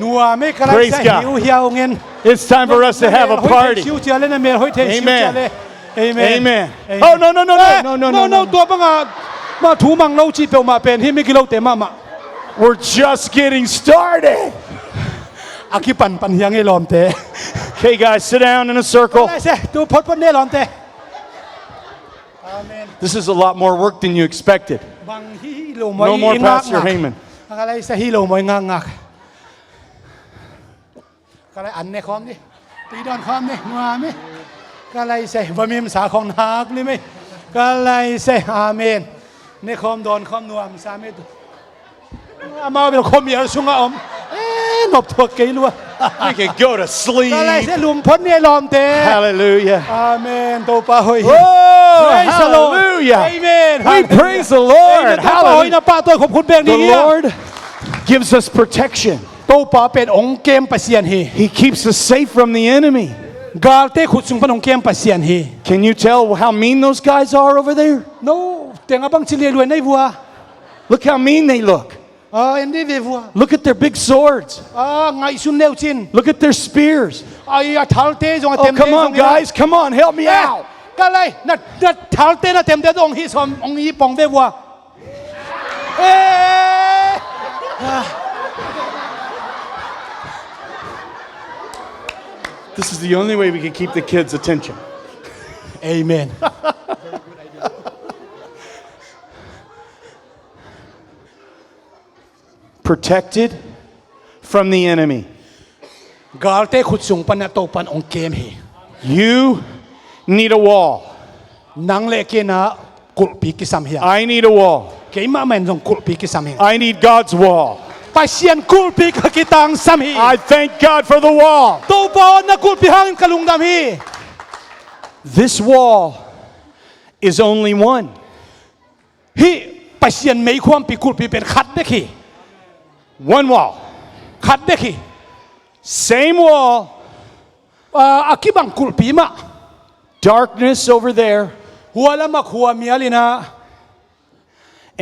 nuwa me kala Praise sa God. hiu hiao ngen It's time for us to have a party. siu chia le na me hoi the siu chia le Amen. Oh no. no ตัวบังอ่ะมาถูมังเราจีเปียวมาเป็นที่ไม่กี่เราเต็มมา We're just getting started. อากิปันปันยังไงลอมเตะ Okay, guys, sit down in a circle. อะไรเสตัวพดพดเนี่ยลอมเตะ This is a lot more work than you expected. บางฮีโลมอย No more งัก Pastor Haymon. อะไรเสฮีโลมอยงักงักอะไรอันเนี่ยคอมนี่ตีดอนคอมนี่นัวไหมอะไรเสว่ามีภาษาของนักเลยไหมอะไรเสอาเมนเนี่ยคอมดอนคอมนัวมสามีมาเป็นคอมเมียสุงอมนบตัวเกลัว We can go to อะไร sleep. เสลุมพดเนี่ยลอมเตะ Hallelujah. อาเมนตัวปะหอย Oh, Praise the Lord. hallelujah. Amen. We praise the Lord. ตัวปะหอย Hallelujah. นะป้าตัวขอบคุณเบียง The นี้ Lord gives us protection. ตัวปะเป็นองค์เกมปัสยันฮี He keeps us safe from the enemy. กาลเตขุดสุงพนองค์เกมปัสยันฮี Can you tell how mean those guys are over there? โน้เตียงบังชิเลียรวยในวัว Look how mean they look. เอ็นดีเววัว Look at their big swords. ไงสุนเนวจิน Look at their spears. ไอ้ทัลเตจงเต็ Oh, ม come on, guys. Come on, help me out. ก็เลยนัดทัลเตน่ะเต็มเต็มองค์ฮีสอมองค์ฮีปองเววัวเอ๊ This is the only way we can keep the kids' attention. เอเมน Protected from the enemy. กาลเตขุดสุงปันโตปันองค์เกมฮี You need a wall. นังเลเกนะกุลปีกิสัมเฮีย I need a wall. เกมาแมนจงกุลปีกิสัมเฮีย I need God's wall. ปัสยันกุลปีกิตังสัมฮี I thank God for the wall. ตัวปอนนักกุลปีหังกะลุงดำฮี This wall is only one. ฮีปัสยันไม่ความปีกุลปีเป็นขัดเด็กฮี One wall. ขัดเด็กฮี Same wall. อากิบังกุลปีมา Darkness over there หัวละมาขัวเมียลินะ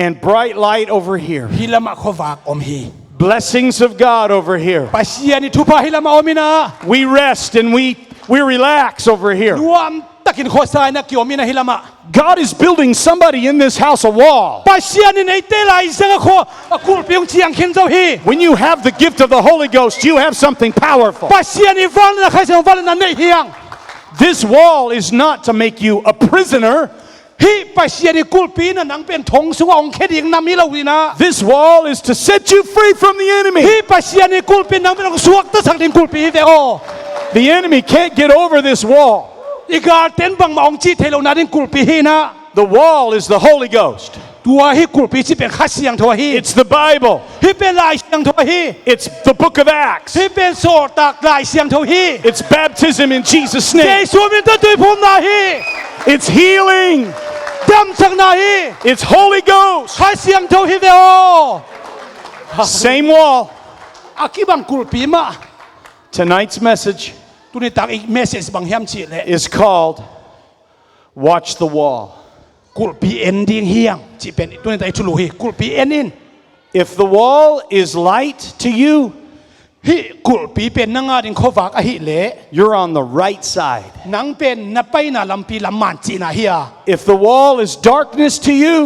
and bright light over here. ฮิละมาขวากอมฮี Blessings of God over here. ปัสยันนี่ทุพาฮิละมาอมินะ We rest and we relax over ร here. วมตะกินโคสายนักกิอมินะฮิละมา God is building somebody in this house a wall. ปัสยันนี่ในเตลัยเสงขอกุลปีองเชียงขินเจ้าฮี When you have the gift of the Holy Ghost, you have something powerful. ปัสยันนี่ฟังนะใครเสียงฟังนั้นในเฮียง This wall is not to make you a prisoner. ฮีปัสยันนี่กุลปีนั้นนังเป็นทงสุงองเคดิงนามิลาวินะ This wall is to set you free from the ฮี enemy. ปัสยันนี่กุลปีนังเป็นสวกตะสังดินกุลปีเวโอ The enemy can't get over this wall. อีกาเต้นบังมาองจีเทโลนาดินกุลปีฮีนะ The wall is the Holy Ghost. ตัวฮีกุลปีที่เป็นข้าเสียงทัวฮี It's the Bible. ฮีเป็นลายเสียงทัวฮี It's the book of Acts. ฮีเป็นโสดตากลายเสียงทัวฮี It's baptism in Jesus' เย name. ซูมินตัวตุยพูมนาฮี It's healing. ดำสังนาฮี It's Holy Ghost. ข้าเสียงทัวฮีเวโอ Same wall. อากิบังกุลปีมา Tonight's message ตัวนี้ตักอีกเมสเซจบางแฮมชีเลย is called Watch the Wall. กุลปีเอ็นดิ้งเฮียงจีเป็นตัวนี้ตักชุลุฮีกุลปีเอ็นอิน If the wall is light to you, ฮีกุลปีเป็นนังอาดินขวากอหิเล่ you're on the right side. นังเป็นนับไปนาลำปีลำมันจีนาเฮีย If the wall is darkness to you,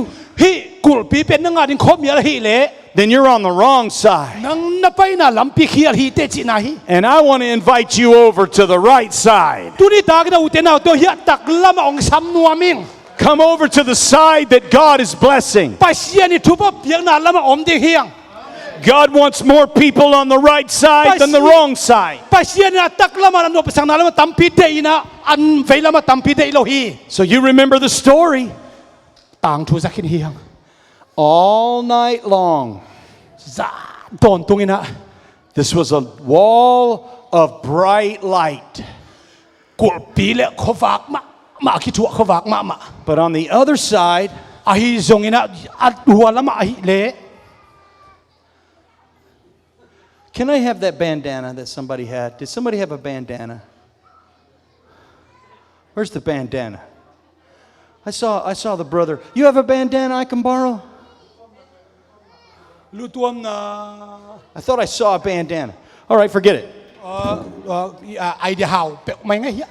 ฮีกุลปีเป็นนังอาดินขบเมียละฮีเล่ then you're on the wrong side. นังนับไปนาลำปีเขียฮีเตจีนาฮี And I want to invite you over to the right side. ตัวนี้ตากเราอุเทนาตัวเฮียตักลำองซ้ำนัวมิง Come over to the side that God is blessing. ไปเสียนี่ทุบเพียงนาลำอมเดียเฮียง God wants more people on the right side than the wrong side. ไปเสียนี่ตักลำมันโนไปสังนาลำตั้มพิเตยนะอันเวลามาตั้มพิเตยโลฮี So you remember the story. ต่างทูสักขินเฮียง All night long, ซาตอนตรงนี้นะ this was a wall of bright light. กุลปีเละขวากมาคิดชัวขวากมา But on the other side, อาฮิซงอินะอัดหัวละมาอาฮิเละ can I have that bandana that somebody had? Did somebody have a bandana? Where's the bandana? I saw the brother. You have a bandana I can borrow? รู้ตัวนะ I thought I saw a bandana. All right, forget it. ไอเดียฮาวเปะไม่ไงเฮีย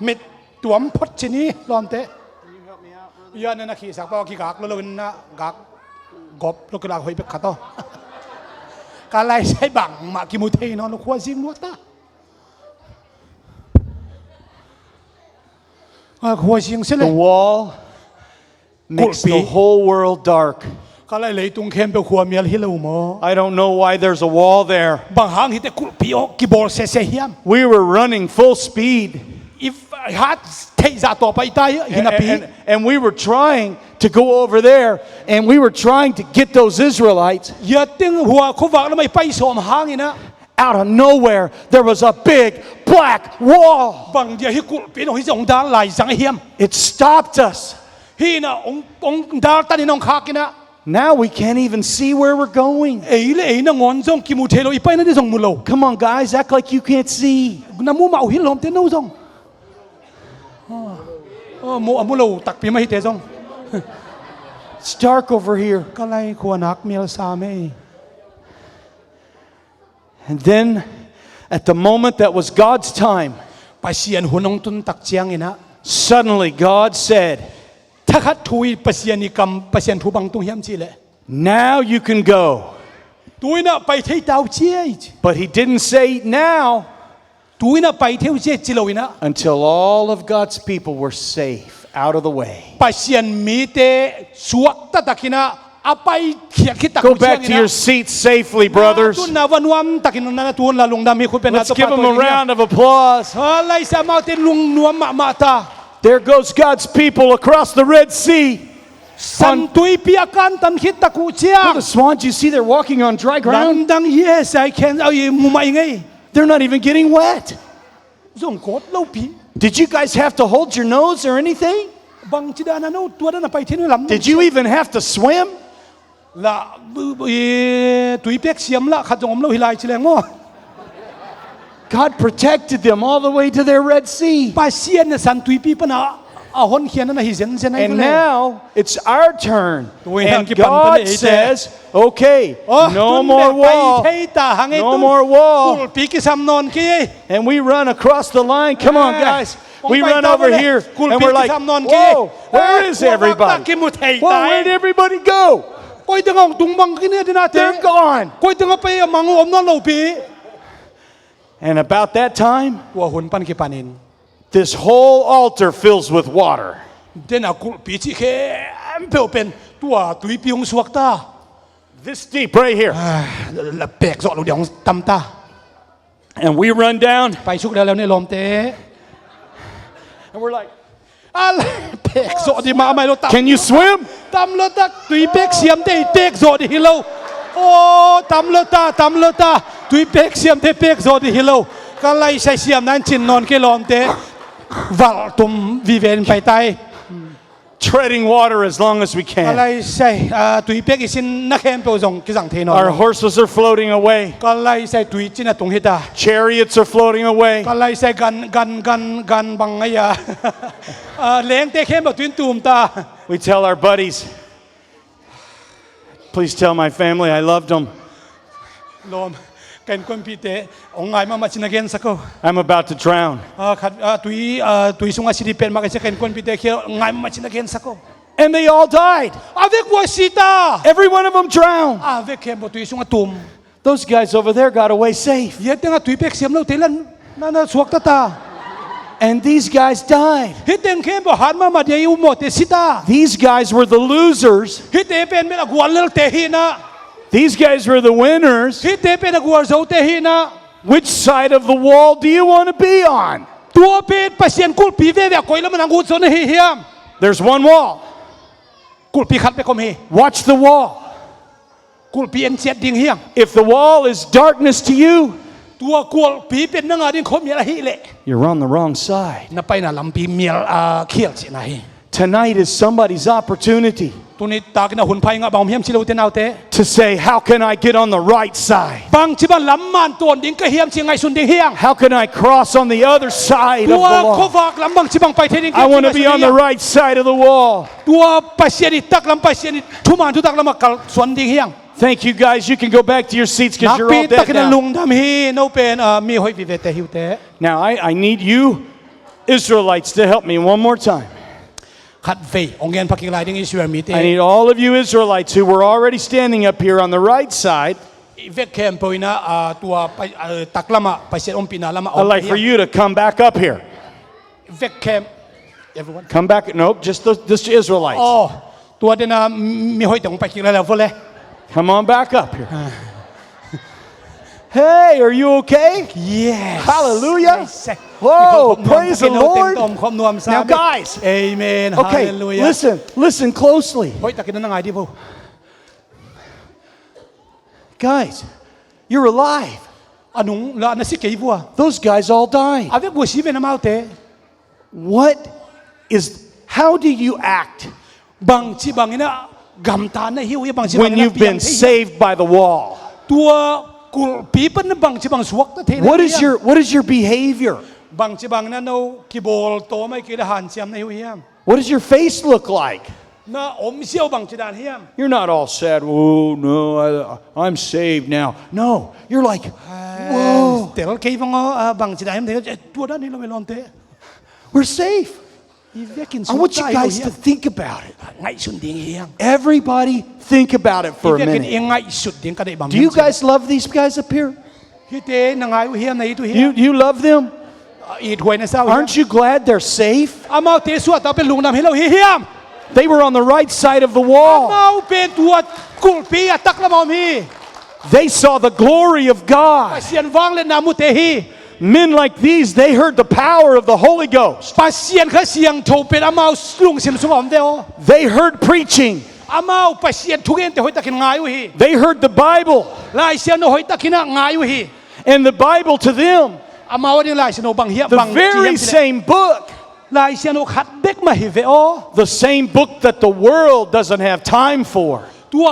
มิดตัวมพดชนีลอมเตะยานี่นะขี้สักเปล่าขี้กากแล้วเรานะกากกบลูกกระลาหอยเปกขัดต่อการไล่ใช้บังมากิมุเทนอนลูกขวาซิมวัวตาขวาซิงเสร็จเลย The wall makes the whole world dark. การไล่เลยตรงเข้มเปขวาเมียลฮิเลวมอ I don't know why there's a wall there. บางหางฮิตแต่กุลปีโอกิบอลเซเฮียม We were running full speed. if ฮัตเทจ่าต่อไปได้ฮินาปี And we were trying to go over there, and we were trying to get those Israelites อย่าตึงหัวขวากแล้วไม่ไปสอมหางอีนะ out of nowhere. There was a big black wall. บางเดียวฮิกุลปีน้องฮิจงดาลายสังเฮียม It stopped us. ฮีนะองดาตันน้องขากินะ Now we can't even see where we're going. เอ๋ยเลยนะงอนจงกิมูเทโลอีไปนั่นที่จงมุโล Come on, guys, act like you can't see. น้ำมูมาเอาหินลมเทโนจงมูมุโลตักปีไม่ฮิเตจง It's dark over here. ก็ไล่ขวานักเมียลซาเม And then, at the moment that was God's time, ไปเสียนหัวนองตุนตักเจียงอีนะ suddenly God said, ถ้าคัดทุยไปเสียนิกรรมไปเสียนทุบังตุงเฮียมจีเลย now you can go. ตุยนะไปเที่ยวดาวเจีย But he didn't say now ตุยนะไปเที่ยวเจียจิโลอีนะ until all of God's people were safe out of the way. ไปเสียนมีเตสวกตะตะกินะอาไปเขียนคิดตัก Go back to your seats safely, brothers. ตุนนะวันวันตักินนะตุนละลุงดามีคุณเป็น Let's give them a round of applause. อะไรสามาเตลุงนวมมาตา There goes God's people across the Red Sea. สันตุยเปียกันตันคิดตะกูเจีย The swans, you see, they're walking on dry ดัง ground. ดัง yes I can เอาอีมุมาไง They're not even getting wet. ส่งโคตรเล่าปี Did you guys have to hold your nose or anything? บางจิดานาโนตัวนั้นไปที่นี่ลำ Did you even have to swim? ละตุยเปียกเสียมละขัดจงอมเล่าฮิลายชิเลงมั้ง God protected them all the way to their Red Sea. ไปเสียนสันตุยปีปนะเอาหนเขียนนั่นฮิเซนเซนไง And now it's our turn. Wait, And keep on God putting it says, okay, no more wall. No more wall. ปีกิซัมนอนกี And we run across the line. Come on, guys. We run over here. And we're like, whoa, where is everybody? Whoa, where'd everybody go? ก้อยตึงเอาตุงบังกินเนี่ยนะเต้ They're gone. ก้อยตึงเอาไปมังอมนอนเหล่าปี And about that time, ว่าหุ่นปันกี่ปานิน this whole altar fills with water. เดน่ะกุปีจิเคมเปลวเป็นตัวตุยปีองสวกตา This deep right here. ละแปลกสอดลูกเดียวตำตา And we run down ไปชุกแล้วเนี่ยลมเตะ and we're like, อะไรเป็กโซดีมาไม่รู้ตำ can you swim? ตำเลยตาตุยเป็กเสียมเตะเป็กโซดีฮิโลโอ้ตำเลยตาตุยเป็กเสียมเตะเป็กโซดีฮิโลก็ไล่ใช้เสียมนั้นจินนอนกี่ลมเตะวัลตุมวิเวนไปไต Treading water as long as we ก็ can. ไล่ใช้ตุยเป็กอีสินนักแข่งเปล่าส่งกี่สังเทนอน Our horses are floating away. ก็ไล่ใช้ตุยจินตรงฮิตา Chariots are floating away. ก็ไล่ใช้กันบังไงยาเลี้ยงเตะเข้มแบบตุยตูมตา We tell our buddies, please tell my family I loved them. ลมกันคนพิเตองไงมาชินาเกนสักก็ I'm about to drown. ขัดตุยสุงอาศิริเป็นมากันกันคนพิเตเขียวไงมาชินาเกนสักก็ And they all died. อาเวกวัวสิตา Every one of them drowned. อาเวกเข้มแบบตุยสุงอาตุม Those guys over there got away safe. เยอะตั้งตุยเป็กเสียมเราเตลันนั่นสวกตา And these guys died. ฮิตเต็มเข้มแบบหันมาเดียวหมดเตสิตา These guys were the losers. ฮิตเตเป็นเมื่อกวนเลือเตหินะ These guys were the winners. ฮิตเตเป็นกวนเจ้าเตหินะ Which side of the wall do you want to be on? ตัวเป็นปัสเซียนกุลปีเวแบบคอยแล้วมันอังกุศลเฮียม There's one wall. กุลปีขัดไปคมเฮ Watch the wall. กุลปีเอ็นเสียดดิ่งเฮียม If the wall is darkness to you, ตัวกุลปีเป็นนังอาดิ่งคมเมียละฮิเละ you're on the wrong side. นับไปน่ะลำปีเมียเขียลสินะฮิ Tonight is somebody's opportunity ตัวนี้ตากินหุ่นไผ่งะบางเฮียมชิโลเตนเอาเต to say, how can I get on the right side? บางชิบันลำมันตัวดิ่งก็เฮียมเชียงไงสุนดิ่งเฮียง How can I cross on the other side of ตั the วโค wall? ฟากลำบางชิบังไปเทดิ่ง I want to be on the right side of the wall. ตัวปัสเซียนิตักลำปัสเซียนิทุมานทุตักลำมากลสวนดิ่งเฮียง Thank you guys. You can go back to your seats นั because ก you're ปี all ตัก dead นันลุ now. งดำฮีโนเป็นมีหอยวิเวตหิวเต Now, I need you Israelites to help me one more time. ขัดเฟยองเงินพักกิลายดิ่งอิสราเอลมีเต I need all of you Israelites who were already standing up here on the right side. เวกเข้มไปนะตัวตักลำมาปัสเซียนอมปีนาลำมา I'd like for you to come back up here. เวกเข้ม everyone Come back. Nope, just the Israelites. อ๋อตัวเดน่ะมีหอยตรงไปกิลายแล้วเพื่อเลย Come on back up here. Hey, are you okay? yes Hallelujah. Whoa, praise the Lord. Now, guys. Amen. Okay, Hallelujah. listen closely. หอยตักกินนั่งไงดีพ่อ Guys, you're alive. อันนุ่งละนั่นสิเกี่ยว Those guys all died. อาเวกบัวชีเวนมาเอาเต How do you act บางชีบางนี่นะกำตาในหิวบางชีบาง when you've been saved by the wall? ตัวกุลปีเป็นบางชีบางสวกตะเท What is your behavior? บางชีบางนั้นเอากีบอลโตไม่กี่หันเสียมในหิวเฮียม What does your face look like? น่าอมเสียวบางชีดานเฮียม You're not all sad. Oh, no, I'm saved now. No, you're like, whoa, แต่เราเคยฟังบางชีดานเฮียมตัวด้านนี้เราไม่ลองเตะ we're safe. I want you guys to think about it. ไงสุดดิ่งเฮียม Everybody think about it for a เอง minute. ไงสุดดิ่งก็ได้บาง Do you guys love these guys up here? ฮิเตนังไงเฮียมในตัวเฮียม You love them? อีถวยในเศร้า Aren't you glad they're safe? อามาเตะสวดเราเป็นลุงนำให้เราเฮียม They were on the right side of the อา wall. มาเป็นตัวกุลปีตักละมอมี They saw the glory of ปั God. สเซียนวางเล่นนามุเตฮี Men like these, they heard the power of the Holy Ghost. ปัสเซียนเขาเสียงโทเป็นอามาลุงเสียงสมองเดียว They heard preaching. อามาปัสเซียนทุกเอ็นแต่หอยตะกินง่ายวิ They heard the Bible. ลายเสียนหอยตะกินง่ายวิ And the Bible to them, อามาวันนี้ลายเสียนบางเฮีย the บางจีเฮี very ย same book, ลายเสียนขัดเด็กมาฮิเวโอ the same book that the world doesn't have time for. ตัว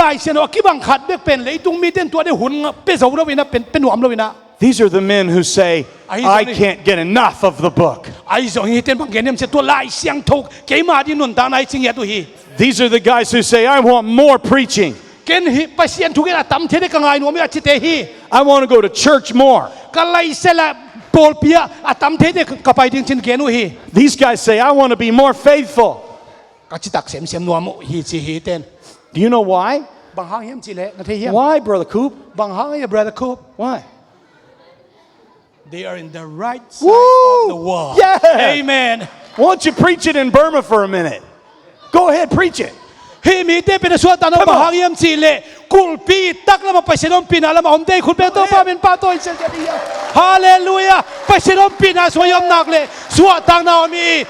ลายเสียนกิบังขัดเด็กเป็นเลยตุงมีเต้นตัวได้หุ่นเป็นเสาเราวินะเป็นหนวมเราวินะ These are the men who say, I can't get enough of the book. ไอ้สองเต้นบางเกณฑ์เนี่ยตัวลายเสียงทุกเกี่ยมาดินุนตาในจริงเหตุฮี These are the guys who say, I want more preaching. เกณฑ์ปัสเซียนทุกเอ็นตั้มเทเด็กง่ายหนวมไม่อาจจะเตฮี I want to go to church more. ก็ลายเสละโปลเปียตั้มเทเด็กกับไปดิ้งชินเกณฑ์ฮี These guys say, I want to be more faithful. ก็จิตักเสียมหนวมฮีจีฮีเต้น Do you know why? บางห้างเฮียมจีเล่นะเทียม Why, Brother Coop? บางห้างเฮีย brother Coop Why? they are in the right side of the wall Yeah. amen Why don't you preach it in Burma for a minute? Go ahead, preach it. hi mi te pin suat tang Come on. bahangiam chi le kulpi tak lama pasinom pina lama om te khul pe to pa min pa to in dia hallelujah pasinom pina soyom nak le suat tang naomi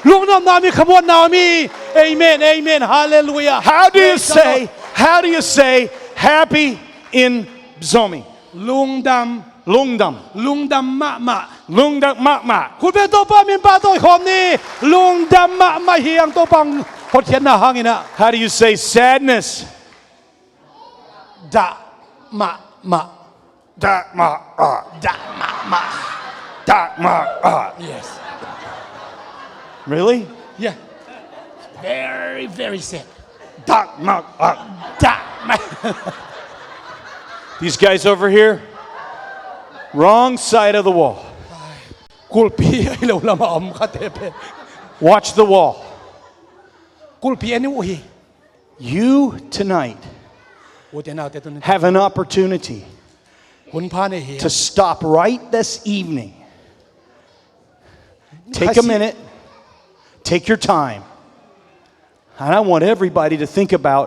lung nam naomi khamon naomi amen hallelujah How do you Praise the Lord. say happy in Zomi? Lungdam Lungdam. ma Lungdam ma. คุณเป็นตัวป้ามินป้าตัวหอมนี่ลุงดำมาเฮียงตัวปังพดเขียนหน้าห้างอีนะ How do you say sadness? ดะมา Da ma. ดะมา Da ma. yes Really? yeah very very sad Da ma. ดะมา These guys over here, wrong side of the wall. กุลปีไอ้เราละมาอมคาเทเป Watch the wall. กุลปีอันนี้โอ้ย You tonight โอ้เจ้าหน้าแต่ตัวนี้ have an opportunity คุณพาในเฮีย to stop right this evening. Take a minute, take your time. And I want everybody to think about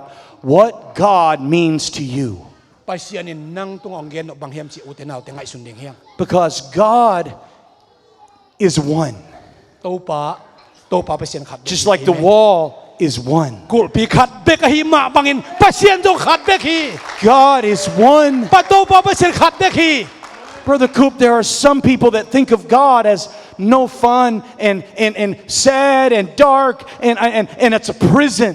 what God means to you. ไปเสียนี่นั่งตรงองเกนบางเฮียมสิโอ้เจ้าหน้าแต่ไงสุนเดียงเฮียง Because God is one. โตปาไปเสียนขัด Just like the wall is one. กุลปีขัดเบกฮีมาบางอินไปเสียนจงขัดเบกฮี God is one. ปะโตปาไปเสียนขัดเบกฮี Brother Coop, there are some people that think of God as no fun and sad and dark and it's a prison.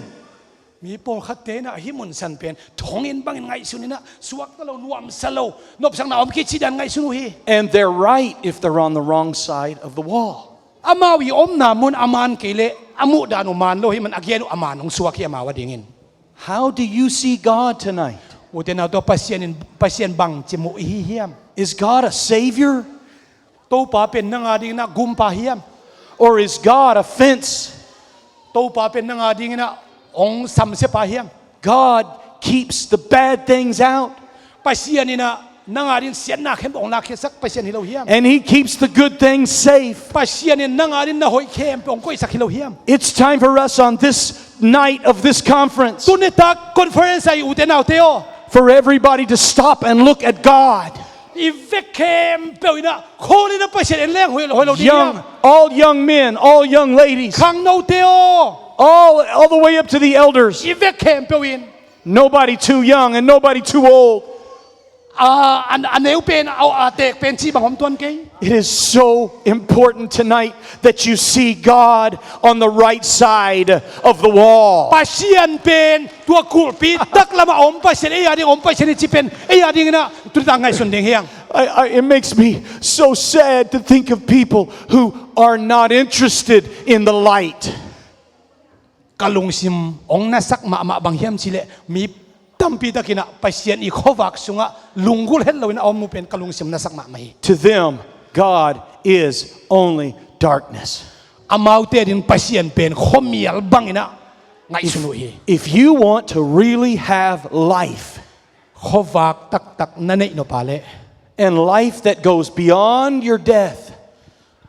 มีโปขัดเตนะฮิมุนสันเป็นทองอินบางอินไงสุนี่นะสวักตะเรานวมสะเรานบสังนาอมคิดชิดันไงสุนุฮี And they're right if they're on the wrong side of the wall. อามาวิอมนามุนอามานเกเลอามุดานุมานโลหิมันอักเยนุอามานของสวักเฮียมาวดิงิน How do you see God tonight? โอเตนาตัวปัสเซียนบังจมูกฮีเฮียม Is God a savior โตปาเป็นนางาดิงนะกุมปาเฮียม or is God a fence? โตปาเป็นนางาดิงนะองสัมเสปาเฮียม God keeps the bad things out ปัสเซียนนี่นะนางาดิงเสียนนาเข้มองนาเข้สักปัสเซียนฮิโลเฮียม and he keeps the good things safe. ปัสเซียนนี่นางาดิงนะหอยเข้มองก้อยสักฮิโลเฮียม It's time for us on this night of this conference ตุนิตักคอนเฟอเรนซ์ไออุเตนาเตโอ for everybody to stop and look at God. อีเวกเข้มเปล่านะโคนี่นะปัสเซียนเลี้ยงหอยเราดี All young men, all young ladies, ขังโนเตโอ all the way up to the elders. อีเวกเข้มเปล่าอิน Nobody too young and nobody too old. อันเนวเป็นเอาเตกเป็นชีบังผมตัวนเกย It is so important tonight that you see God on the right side of the wall. ปัสเซียนเป็นตัวกุลปีตักละมาอมปัสเซียนเอียดิงอมปัสเซียนจีเป็นเอียดิงนะตุตังไงสุนเดียงเฮียง It makes me so sad to think of people who are not interested in the light. กะลุงซิมองนัสักมาบางเฮียมสิเลมีตั้มปีตะกินะปัสเซียนอีขวักสุงะลุงกุลเห็นเราเนี่ยอมมูเป็นกะลุงซิมนัสักมาไม่ To them, God is only darkness. อามาอุเตดินปัสเซียนเป็นขมียลบังอินะไงสุนุฮี If you want to really have life ขวักตักนั่นเองโนปาเล and life that goes beyond your death,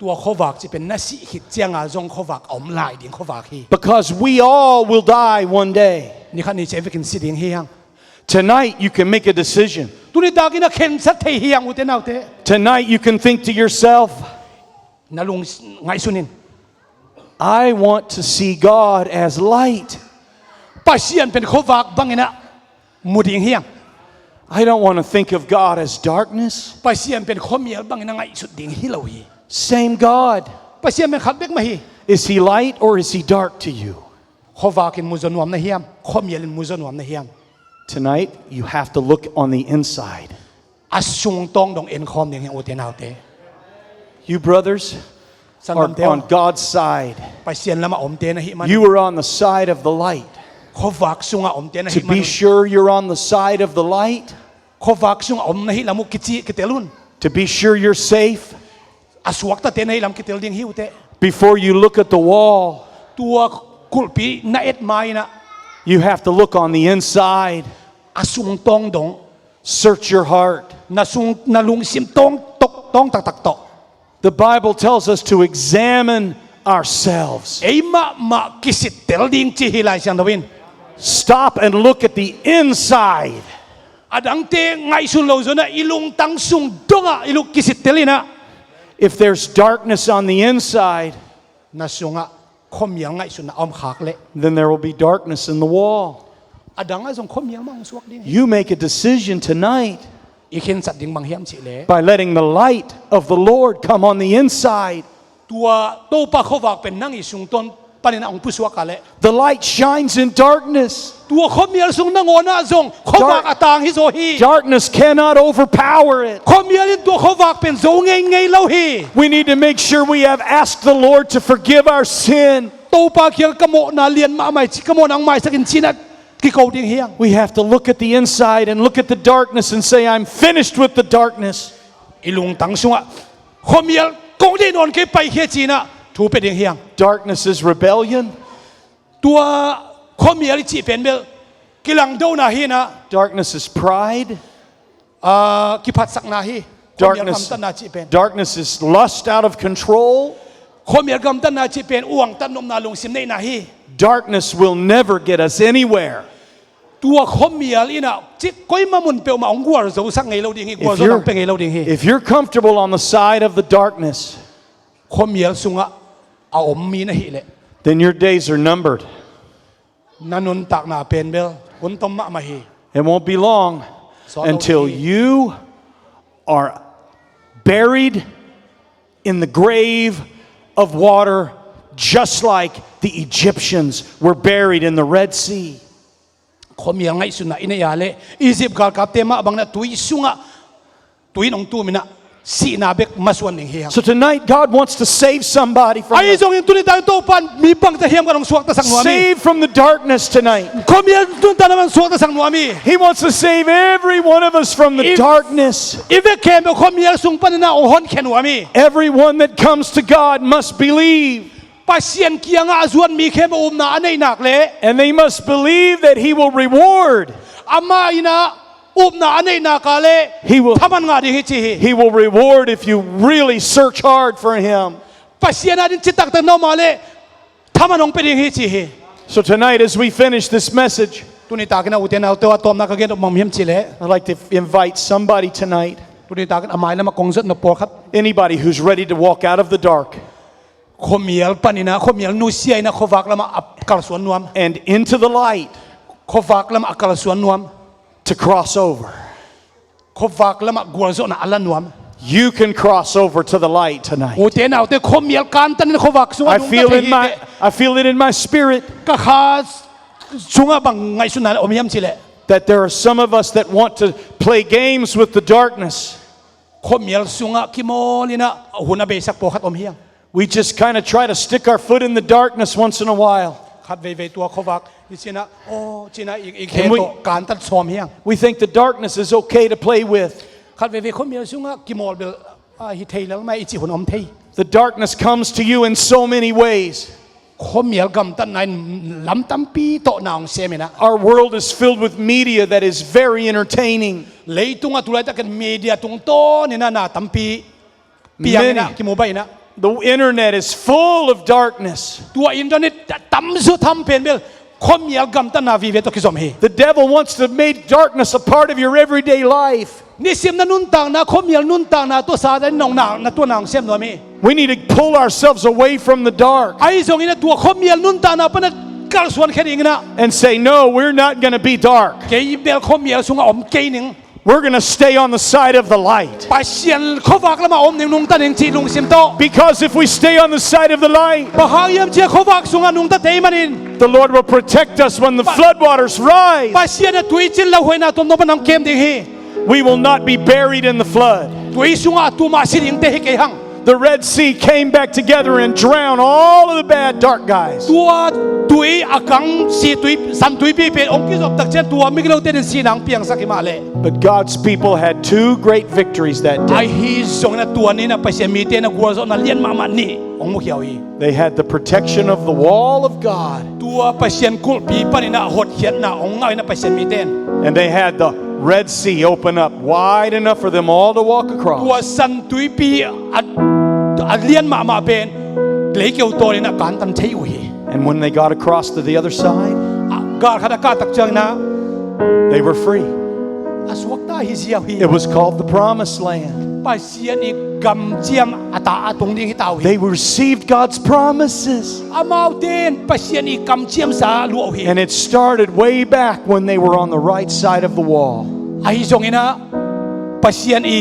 ตัวขวักจะเป็นนัสิขิดเจียงอาจงขวักอมลายดิงขวักฮี because we all will die one day. นี่ขันนี้เจฟกินสิดิงเฮียง Tonight, you can make a decision. ตุนิตากินะเข็นสัตเฮียงอุเตนาอุเต Tonight, you can think to yourself, นาลุงไงสุนิน I want to see God as light. ปัสเซียนเป็นขวักบังอินะมุดิงเฮียง I don't want to think of God as darkness. ปัสเซียนเป็นขมียลบังอินะไงสุดดิงฮิโลฮี Same God. ปัสเซียนเป็นขัดเบกมาฮี Is he light or is he dark to you? ขวักอินมุจนวมนะเฮียมขมียลินมุจนวมนะเฮียม Tonight, you have to look on the inside. อาสุงตองดงเอ็นคอมดิงเฮียงอุเตนาอุเต You brothers สัง are กัมเตว on God's side. ปัสเซียนละมาอมเตนะฮิมัน You are on the side of the light. ขวักสุงะอมเตนะฮิ To มัน be sure you're on the side of the light, ขวักสุงะอมนะฮิละมุกิจิกิเตลุน to be sure you're safe, อาสวักตะเตนะฮิลำกิเตลดิงฮิอุเต before you look at the wall, ตัวกุลปีน่าเอ็ดไม้นะ you have to look on the inside. อาสุงตองดง Search your heart. นาลุงซิมตองตกตองตักตก The Bible tells us to examine ourselves. ma kisit tel ding chi hilai siang dawin. Stop and look at the inside. Adang te ngai sun lo zona ilung tang sung donga iluk kisit telina. If there's darkness on the inside, Na sunga khom yang ngai sun na om khak le. then there will be darkness in the wall. Adang a zong khom yang mang suak ding. You make a decision tonight Ikin sat ding mang hiam chi le. by letting the light of the Lord come on the inside. Tua to pa khowak pen nang isung ton panin ang puswa kale. The light shines in darkness. Tua khomial sung nang ona zong khowak atang hi zo hi. Darkness cannot overpower it. Khomial in tua khowak pen zo ngei lo hi. We need to make sure we have asked the Lord to forgive our sin. To pa kyang kamo na lian ma mai chi kamo nang mai sakin chinat ki ko ding hiang. We have to look at the inside and look at the darkness and say, I'm finished with the darkness. Ilung tang sunga khomial kong din on ke pai he china thu pe ding hiang. Darkness is rebellion. Tua khomial chi pen bel kilang do na hi na Darkness is pride. ki phat sak na hi. Khomial Darkness, kam tan na chi pen. darkness is lust out of control. Khomial kam tan na chi pen uang tan nom na lung sim nei na hi. Darkness will never get us anywhere. Tua khomial ina chi koi ma mun pe ma ong guar zo sak ngei lo ding hi guar zo nang pe ngei lo ding hi. If you're comfortable on the side of the darkness, Khomial sunga a om mi na hi le. then your days are numbered. Nanun tak na pen bel un tom ma ma hi. It won't be long until you are buried in the grave of water, just like the Egyptians were buried in the Red Sea. Khomial ngai sun na ina ya le Egypt gal kap te ma bang na tui sunga tui nong tu mina si na bek maswan ning hi. So tonight, God wants to save somebody from Ai zong in tuni tang to pan mi pang ta hiam ka nong suak ta sang nuami. save from the darkness tonight. Khomial tun ta naman suak ta sang nuami. He wants to save every one of us from the If- darkness. Ibe kem khomial sung pan na ohon ken nuami. Everyone that comes to God must believe. Pasien kia nga azuan mi kem na anei nak le. And they must believe that He will reward. Ama ina na anei na ka le. He will, Taman nga di hi chi hi. he will reward if you really search hard for Him. Pasien na din chitak ta no ma le. Taman ong pe ding hi chi hi. So tonight, as we finish this message, Tuni ta kina uten au to atom na ka gen mam hiam chi le. I'd like to invite somebody tonight, Tuni ta kin amai na ma kong zat na por khat. anybody who's ready to walk out of the dark Khomial panina khomial nu siai na khowak lama akal suan nuam. and into the light Khowak lama akal suan nuam. to cross over. Khowak lama gual zo na alan nuam. You can cross over to the light tonight. Uten au te khomial kan tan khowak sunga I feel it in my spirit ka khas sunga bang ngai sunan om hiam chi le. that there are some of us that want to play games with the darkness. Khomial sunga kimolina huna be sak po khat om hiam. We just kind of try to stick our foot in the darkness once in a while. Khat ve tua khowak china china ik Can he we- to kan tan som hiam. We think the darkness is okay to play with. Khat ve khomial sunga kimol bel hi thailal mai chi hun om thei. The darkness comes to you in so many ways. Khomial gam tan nai lam tam pi to naung semina. Our world is filled with media that is very entertaining. Leitunga tulai ta kan media tung to ni na tampi piang na Many. ki mobile na. The internet is full of darkness. Tua internet tam su tham pen bel khomial gam tan na vi ve to ki som hi. The devil wants to make darkness a part of your everyday life. Ni sim na nun tang na khomial nun tang na to sa dan nong na to nang sem no mi. We need to pull ourselves away from the dark Ai zong ina tua khomial nun tang na pa na kal suan khering na. and say, no, we're not going to be dark. Ke bel khomial sunga om ke ning. We're going to stay on the side of the light. Pasien khowak lama om ning nung tan ning chi lung sim to. Because if we stay on the side of the light, Bahayam che khowak sunga nung ta tei manin. the Lord will protect us when the floodwaters rise. Pasien na tui chin la hoina tom no pa nang kem ding hi. We will not be buried in the flood. Tui sunga tu ma sining te hi ke hang. The Red Sea came back together and drowned all of the bad dark guys. Tua tui akang si tui san tui pi pe ong ki zop tak chen tua mi glo ten si nang piang sak ma le. But God's people had two great victories that Ai day. hi song na tua ni na pa se mi te na gua zo na lian ma ma ni ong mo hiao hi. They had the protection of the wall of God, Tua pa sian kul pi pa ni na hot hiat na ong ngai na pa se mi ten. and they had the Red Sea open up wide enough for them all to walk across. Tua san tui pi at lian ma ma pen lấy kêu tôi na can tan thấy uhi And when they got across to the other side, God khada ka tak chang na they were free. aswak ta hi zia hi It was called the Promised Land. pasian i gam chiam ata atong ding hitaw hi They received God's promises. amau den pasian i gam chiam sa lu hi And it started way back when they were on the right side of the wall. ai zong ina pasian i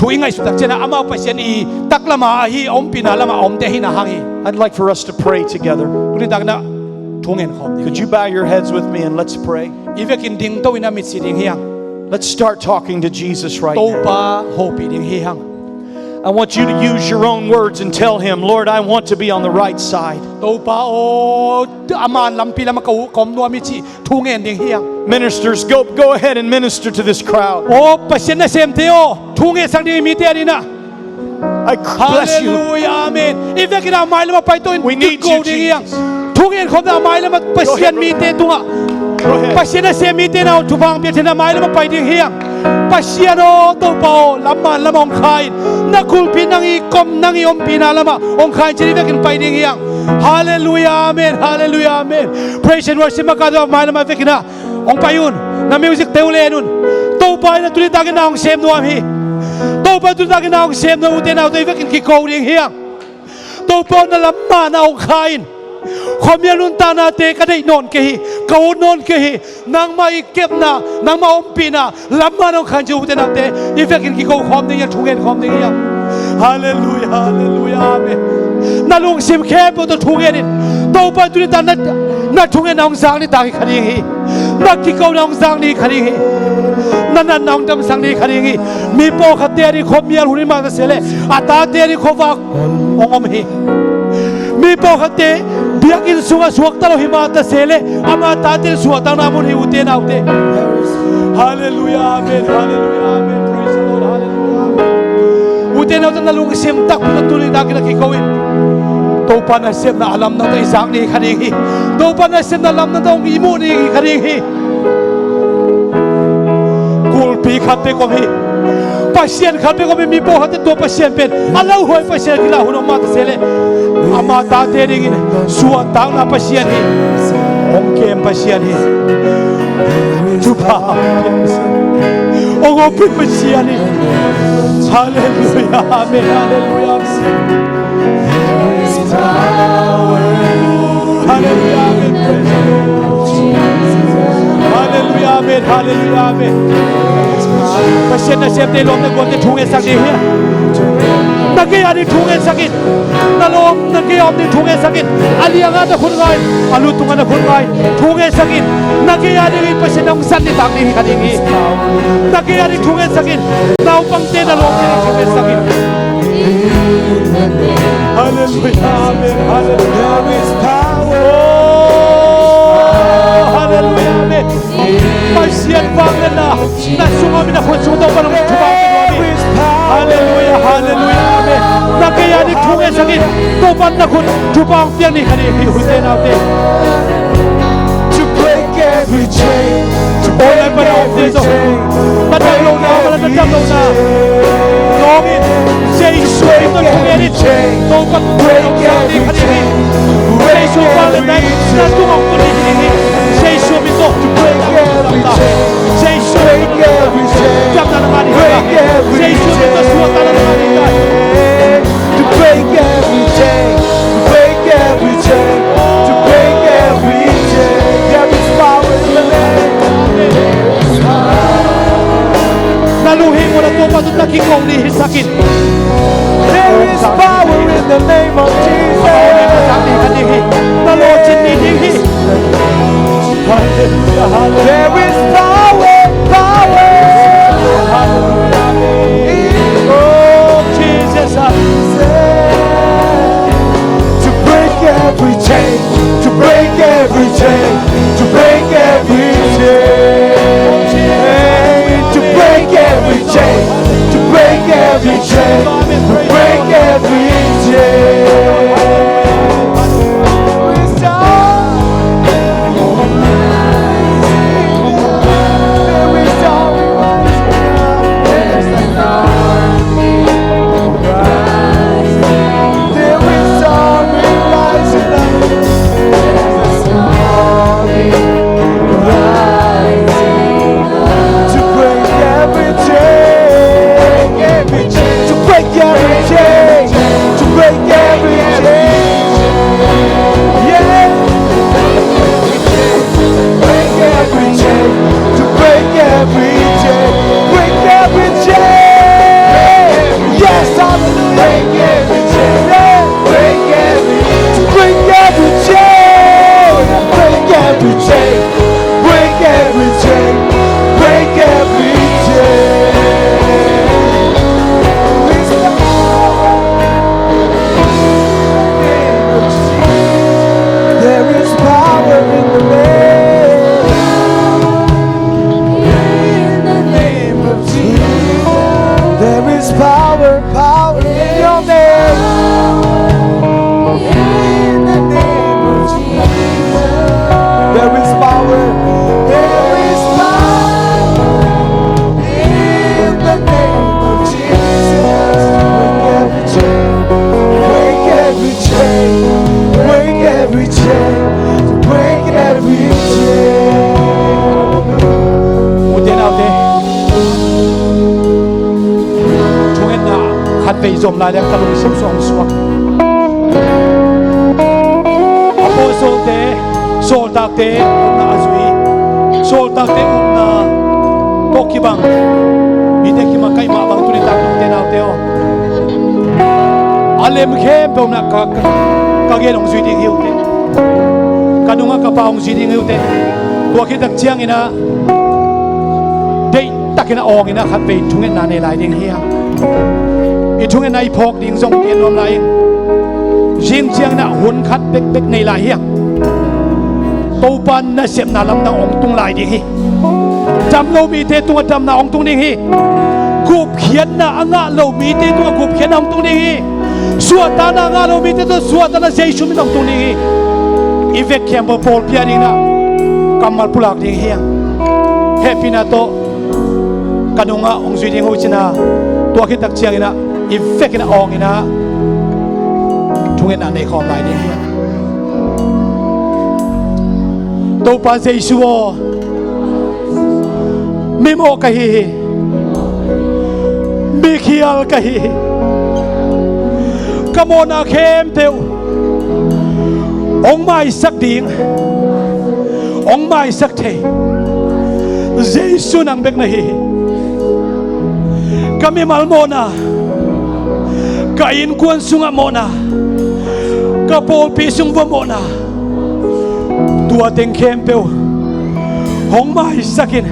thui ngai su tak chena amau pasian i taklama hi om pina lama om te hi na hangi I'd like for us to pray together. uri tak na thungen khom Could you bow your heads with me and let's pray? ivekin ding to ina mit si ding hiang Let's start talking to Jesus right to now. pa hopi ding hi hang I want you to use your own words and tell him, Lord, I want to be on the right side. to pa o aman lampi lama ka kom no mi chi thungen ding hiang Ministers, go ahead and minister to this crowd. o pasian na sem te o thungen sang ding mi te ani na I bless you. hallelujah amen ivekin a mai lama pai to We need you, Jesus. thungen khom na mai lama pasian mi te tunga Go ahead. pasian se mi te na tubang pe thena mai lama pai ding hiang pasian o to pa lama lama ong khai na kulpi nangi kom nangi om pina lama ong khai chiri vekin pai ding hiang hallelujah amen hallelujah amen praise and worship makado mai lama vekina ong payun na music teule nun to pa na tuli tagin na ong sem no am hi to pa tuli tagin na ong sem no uten na to vekin ki ko ding hiang to pa na lama na ong khain khomia nun ta na te ka dei non ke hi ka non ke hi nang mai kep na nang ma om pi na lamma no khan ju te na te i vekin ki ko khom ding ya thungen khom ding ya hallelujah hallelujah amen na lung sim khe po to thungen in to pa tu ta na thungen nong sang ni ta ki khari hi na ki ko nong sang ni khari hi na nong dam sang ni khari hi mi po kha te ri khomia hu ni ma se le ata te ri khowa ongom hi mi po khate biakin sunga suak talo himata sele ama tatil suata namun hi ute na ute hallelujah amen hallelujah amen praise the Lord hallelujah ute na ute na lung sim tak na tuli na kinakikawin to pa na sim na alam na tayo isang ni karingi to pa na sim na alam na tayo imo ni karingi kulpi khate ko hi pasien khabe ko mi po hate to pasien pen alau hoi pasien kila huno ma sele ama ta te ring suwa tang na pasien hi ong kem pasien hi chupa ong op pasien hi hallelujah amen hallelujah hallelujah amen hallelujah amen hallelujah amen pasien na siete lom na gonte thunge sakni hi nage ani thunge sakit nalom nage omni thunge sakit alianga da khungai alu tunga da khungai thunge sakit nage ani pasien ong sanni takni hi kadingi nage ani thunge sakit nau pangte na lom ni thunge sakit hallelujah amen hallelujah there is power hallelujah amen pasien pangena na sungami na khunsu to parang thubang ni hallelujah hallelujah amen nakaya ni thunge sakit to pan na khun thubang pian ni khani hi hute na te to break every chain, to break every chain, na ta lo na na ta lo na long in say shui to thunge ni to pan break every chain, say shui pan na na tu ong tu ni ni say shui mi to break every chain, say shui break every chain, jam na ma ni break every say shui mi to suwa ta na ma ni to break every chain, to break every chain, to break every chain. There is power in the name. naluhin mo na to pa to nakikaw ni sakit There is power in the name of Jesus. There is power, power. Oh Jesus, To break every chain, to break every chain, to break every chain, to break every chain, to break every chain, to break every chain. There is power vei zom lai le kalung sim song suak apostle te sol tak te na azui sol tak te na tokibang ite ki makai ma bang tu ni tak te na te o alem khem pe na ka ge long zui ding hiu te kanunga ka paung zui ding hiu te tua ki tak chiang ina dei takina ong ina khat ve thungen na ne lai ding hiang i thungen nai phok ding zong tian nom lai jing chiang na hun khat bek bek nei lai hiang to pan na sem na lam na ong tung lai ding hi jam lo mi te tung jam na ong tung ding hi gup khian na anga lo mi te tung gup khian ong tung ding hi suata na anga lo mi te to suata na jesu mi ong tung ding hi i vek khem bo pol pia ding na kamal pulak ding hiang happy na to kanunga ong zui ding ho china tua ki tak chiang ina i vek na ong ina thungen na nei khom lai ding hiang to pa jesu o mi mo ka hi mi khial ka hi kamona khem teu ong mai sak ding ong mai sak the jesu nang bek na hi kami malmona ka in kuan sunga mona ka pol pi sung vo mona tua teng khem peu ong mai sakin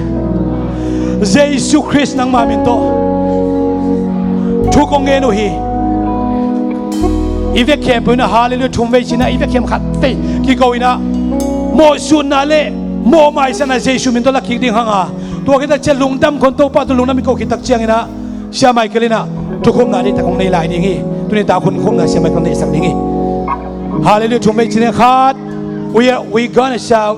jesu christ nang mamin to thu kong nge no hi ive khem peu na hallelujah thum ve china ive khem khat te ki ko ina mo sun na le mo mai sana jesu min to la ki ding hanga tua ki ta chelung dam kon to pa to lung na mi ko ki tak chiang ina sia mai kelina thu khom na ni ta kong nei lai ding hi tu ni ta khun khom na sia mai kong nei sak ding hi hallelujah thum ve china khat we gonna shout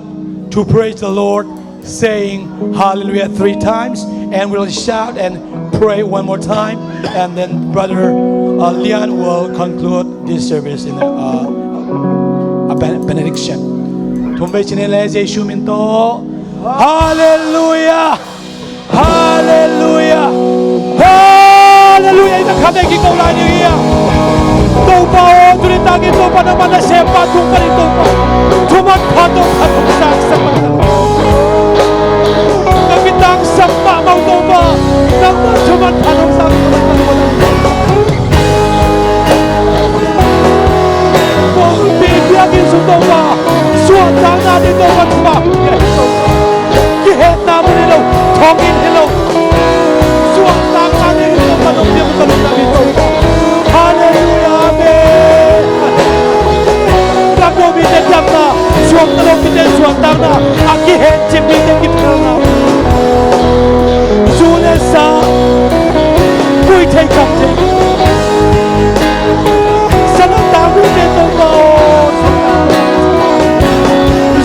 to praise the Lord saying hallelujah 3 times and we'll shout and pray one more time and then brother Lian will conclude this service in a benediction thum ve chine le jesu min to hallelujah hallelujah hallelujah ina khade ki ko lai ni ya to pa o tu ni ta ki to pa na mana se pa tu pa ni to pa tu ma pha to pha tu sa sa pa na ki tang sa pa ma to pa na ma tu ma pha to sa pa po pi bia ki su to pa su ta na ni to pa tu pa ki he na ma ni lo thong in hello su ta na ni to pa no pi pa no ni to hallelujah amen Kamu bisa jamna, suam telok kita suam tanah, aki hencim kita kita na. Zulesa, kui thay kapte, sana tamu kita mau.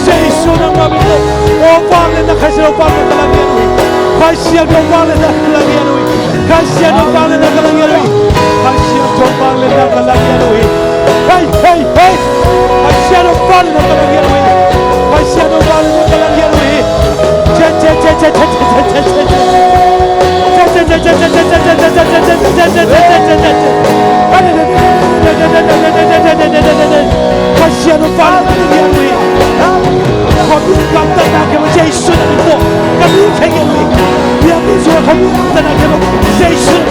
Jesu nama kita, orang lena kasih orang lena kalangian ui, kasih orang lena kalangian ui, kasih orang lena kalangian ui, kasih orang lena kalangian ui. Hey, hey, hey! Pasiano vale na kalangian ui. Pasiano vale na kalangian ui. Che che che che che che che che che. Che che che che che che che che. Pasiano vale na kalangian ui. Kami kata nak kami Yesus nak itu. Kami kengin ui. Biar Yesus kami kata nak kami Yesus.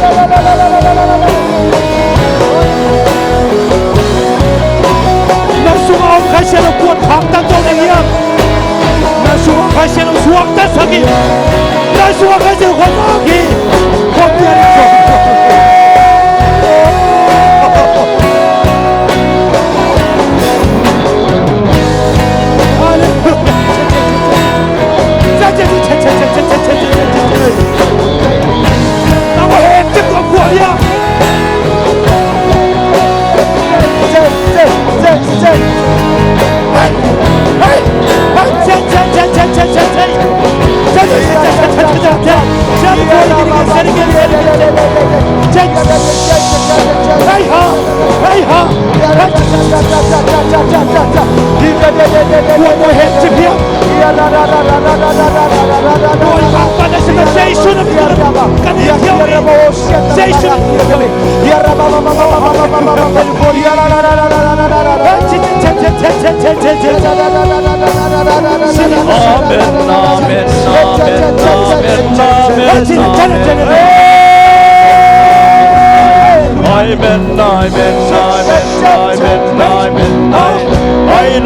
Na suang kasi ang kuat hakta to niya. Na suang kasi ang suwak ta sagi. Na suang kasi ang kuat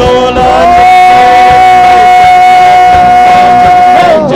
Amen.